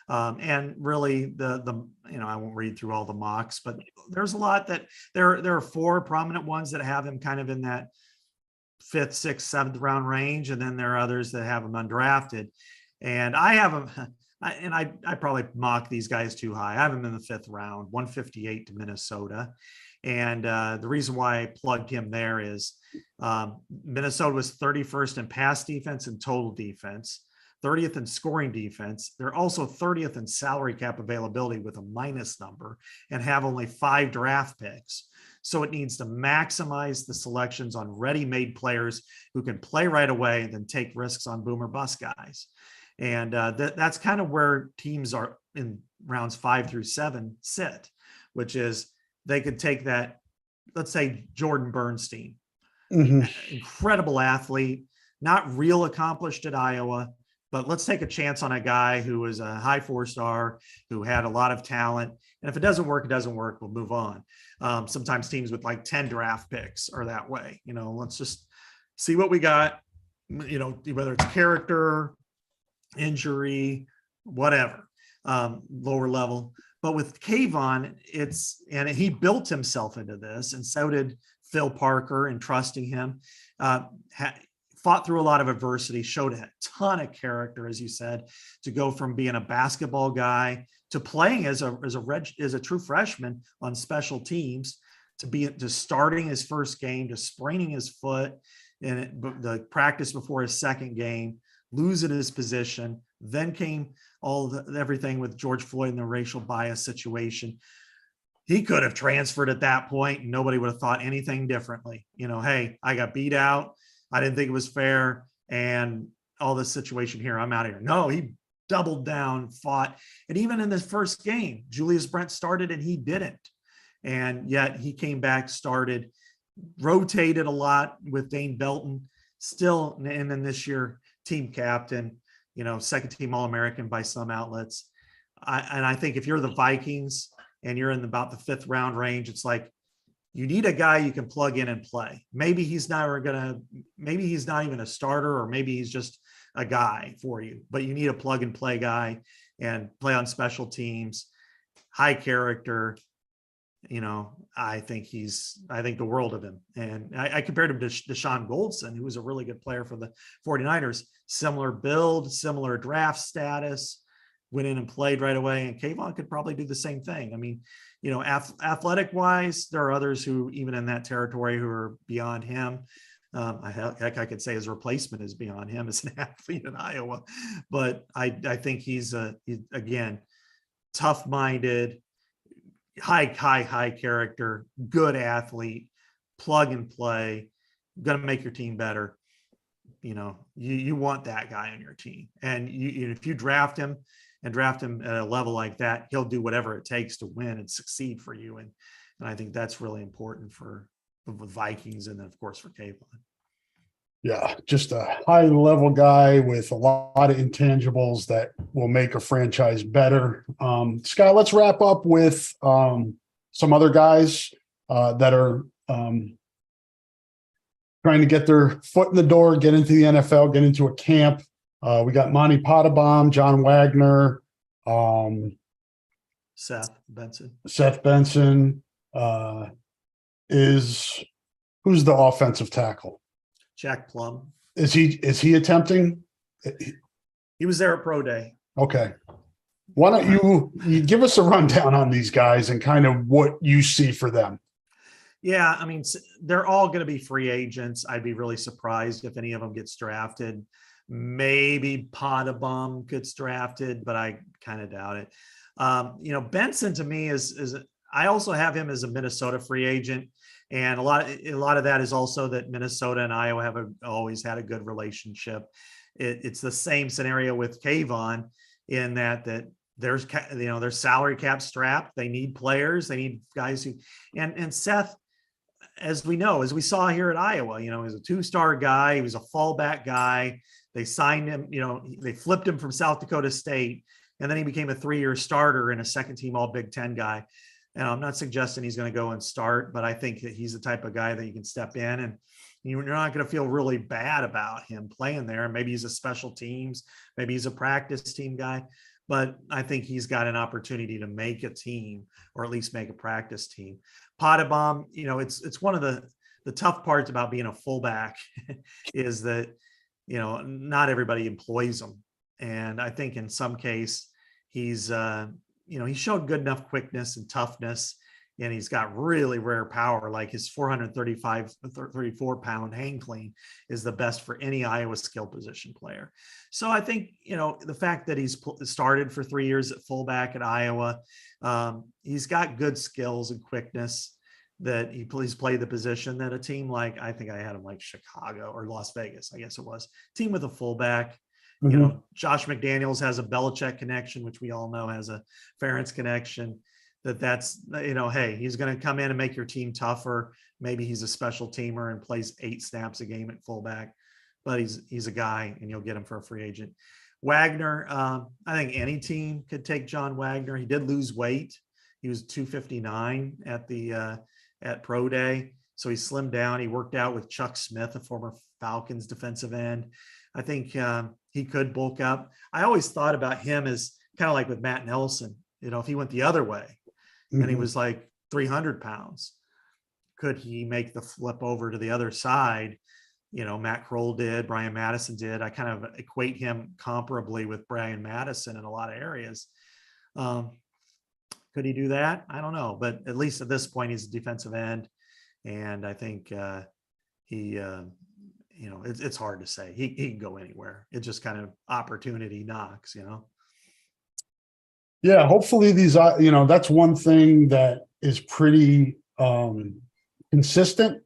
And really the, you know, I won't read through all the mocks, but there's a lot that there are 4 prominent ones that have him kind of in that 5th, 6th, 7th round range. And then there are others that have him undrafted. And I have him, and I probably mock these guys too high. I have him in the 5th round, 158 to Minnesota. And the reason why I plugged him there is Minnesota was 31st in pass defense and total defense, 30th in scoring defense. They're also 30th in salary cap availability with a minus number and have only 5 draft picks. So it needs to maximize the selections on ready-made players who can play right away and then take risks on boom or bust guys. And that's kind of where teams are in rounds 5 through 7 sit, which is they could take that, let's say Jordan Bernstein, incredible athlete, not real accomplished at Iowa, but let's take a chance on a guy who was a high 4-star, who had a lot of talent. And if it doesn't work, it doesn't work. We'll move on. Sometimes teams with like 10 draft picks are that way. You know, let's just see what we got, you know, whether it's character, injury, whatever, lower level. But with Kayvon, and he built himself into this, and so did Phil Parker in trusting him. Fought through a lot of adversity, showed a ton of character, as you said, to go from being a basketball guy to playing as a true freshman on special teams, to starting his first game, to spraining his foot in the practice before his second game, losing his position. Then came everything with George Floyd and the racial bias situation. He could have transferred at that point, and nobody would have thought anything differently. You know, hey, I got beat out. I didn't think it was fair, and all this situation here, I'm out of here. No, he doubled down, fought. And even in this first game, Julius Brent started and he didn't. And yet he came back, started, rotated a lot with Dane Belton, still, and then this year, team captain, you know, second team All-American by some outlets. I think if you're the Vikings and you're in about the 5th round range, it's like, you need a guy you can plug in and play. Maybe he's not even a starter, or maybe he's just a guy for you, but you need a plug and play guy and play on special teams, high character. You know, I think the world of him. And I compared him to Deshaun Goldson, who was a really good player for the 49ers, similar build, similar draft status, went in and played right away. And Kayvon could probably do the same thing. I mean, you know, athletic wise, there are others who even in that territory who are beyond him. Heck, I could say his replacement is beyond him as an athlete in Iowa, but I think he's again, tough-minded, high character, good athlete, plug and play, going to make your team better. you want that guy on your team. And if you draft him at a level like that, he'll do whatever it takes to win and succeed for you. And I think that's really important for the Vikings, and then of course for Kayvon. Yeah, just a high level guy with a lot of intangibles that will make a franchise better. Scott, let's wrap up with some other guys that are trying to get their foot in the door, get into the NFL, get into a camp. We got Monty Pottebaum, John Wagner, Seth Benson. Who's the offensive tackle? Jack Plum. Is he attempting? He was there at Pro Day. Okay. Why don't you give us a rundown on these guys and kind of what you see for them? Yeah, I mean, they're all going to be free agents. I'd be really surprised if any of them gets drafted. Maybe Pottebaum gets drafted, but I kind of doubt it. Benson to me is I also have him as a Minnesota free agent. And a lot of that is also that Minnesota and Iowa have always had a good relationship. It's the same scenario with Kayvon in that there's their salary cap strapped. They need players. They need guys who and Seth, as we saw here at Iowa, he was a 2-star guy. He was a fallback guy. They signed him. They flipped him from South Dakota State, and then he became a 3-year starter and a second-team All Big Ten guy. And I'm not suggesting he's going to go and start, but I think that he's the type of guy that you can step in and you're not going to feel really bad about him playing there. Maybe he's a special teams, maybe he's a practice team guy, but I think he's got an opportunity to make a team or at least make a practice team. Pottebaum, it's one of the tough parts about being a fullback is that, not everybody employs him. And I think in some case he's, he showed good enough quickness and toughness, and he's got really rare power. Like his 34-pound hang clean is the best for any Iowa skill position player. So I think, the fact that he's started for 3 years at fullback at Iowa, he's got good skills and quickness that he's played the position that a team like, I think I had him like Chicago or Las Vegas, I guess it was, team with a fullback. Mm-hmm. Josh McDaniels has a Belichick connection, which we all know has a Ferentz connection. That's hey, he's going to come in and make your team tougher. Maybe he's a special teamer and plays 8 snaps a game at fullback, but he's a guy, and you'll get him for a free agent. Wagner, I think any team could take John Wagner. He did lose weight. He was 259 at Pro Day, so he slimmed down. He worked out with Chuck Smith, a former Falcons defensive end. I think he could bulk up. I always thought about him as kind of like with Matt Nelson. If he went the other way and he was like 300 pounds, could he make the flip over to the other side? Matt Kroll did, Brian Madison did. I kind of equate him comparably with Brian Madison in a lot of areas. Could he do that? I don't know. But at least at this point, he's a defensive end. And I think it's hard to say. He can go anywhere. It's just kind of opportunity knocks, Yeah, hopefully these, that's one thing that is pretty consistent.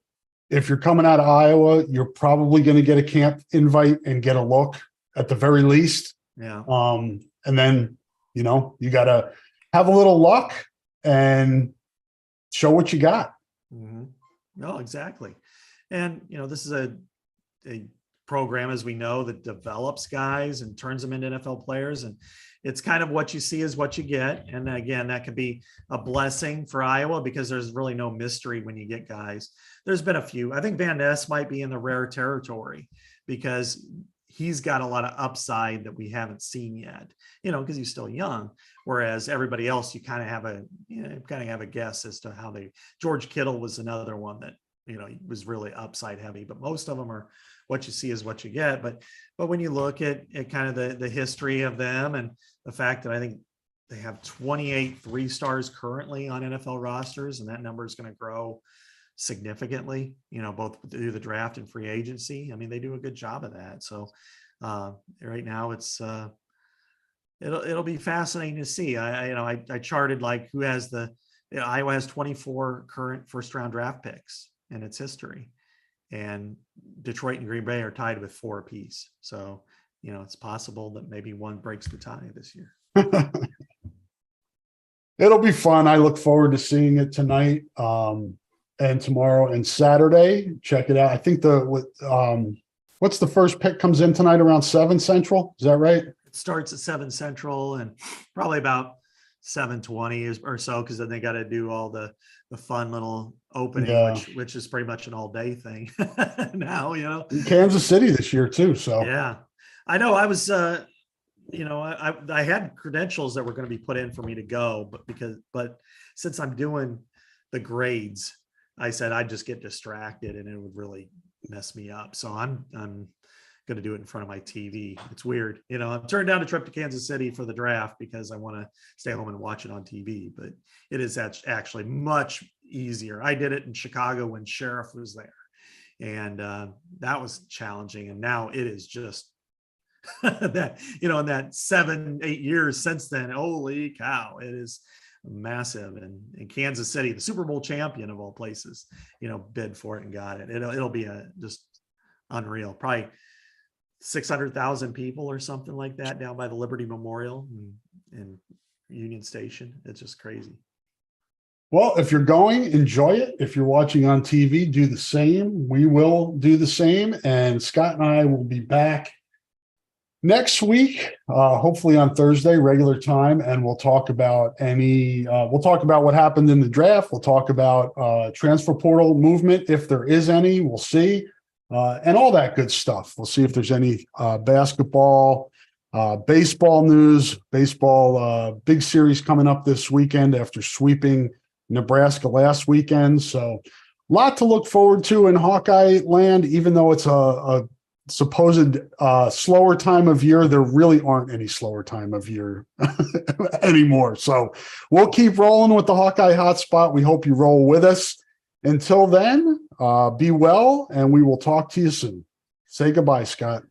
If you're coming out of Iowa, you're probably going to get a camp invite and get a look at the very least. Yeah. And then, you got to have a little luck and show what you got. Mm-hmm. No, exactly. And, this is a program, as we know, that develops guys and turns them into NFL players. And it's kind of what you see is what you get. And again, that can be a blessing for Iowa because there's really no mystery when you get guys. There's been a few. I think Van Ness might be in the rare territory because he's got a lot of upside that we haven't seen yet, because he's still young. Whereas everybody else, you kind of have a guess as to how George Kittle was another one that, he was really upside heavy, but most of them are what you see is what you get. But when you look at kind of the history of them and the fact that I think they have 28 3-stars currently on NFL rosters, and that number is going to grow significantly, both through the draft and free agency. I mean, they do a good job of that. So right now it's it'll be fascinating to see. I charted like who has Iowa has 24 current first round draft picks in its history. and Detroit and Green Bay are tied with 4 apiece. So, it's possible that maybe one breaks the tie this year. It'll be fun. I look forward to seeing it tonight, and tomorrow and Saturday. Check it out. I think what's the first pick comes in tonight around 7 Central? Is that right? It starts at 7 Central and probably about 7:20 or so, because then they got to do all the fun little opening, Yeah. which is pretty much an all day thing now. In Kansas City this year too. So Yeah, I know. I was, I had credentials that were going to be put in for me to go, but since I'm doing the grades, I said I'd just get distracted and it would really mess me up. So I'm going to do it in front of my TV. It's weird. I've turned down a trip to Kansas City for the draft because I want to stay home and watch it on TV, but it is actually much easier. I did it in Chicago when Sheriff was there, and that was challenging. And now it is just that, in that 7-8 years since then, holy cow, it is massive. And in Kansas City, the Super Bowl champion of all places, bid for it and got it. It'll be just unreal. Probably 600,000 people or something like that down by the Liberty Memorial and Union Station. It's just crazy. Well, if you're going, enjoy it. If you're watching on TV, do the same. We will do the same. And Scott and I will be back next week, hopefully on Thursday, regular time. And we'll talk about what happened in the draft. We'll talk about transfer portal movement, if there is any. We'll see. And all that good stuff. We'll see if there's any basketball, baseball news, big series coming up this weekend after sweeping Nebraska last weekend. So a lot to look forward to in Hawkeye land, even though it's a supposed slower time of year. There really aren't any slower time of year anymore. So we'll keep rolling with the Hawkeye Hotspot. We hope you roll with us. Until then, be well, and we will talk to you soon. Say goodbye, Scott.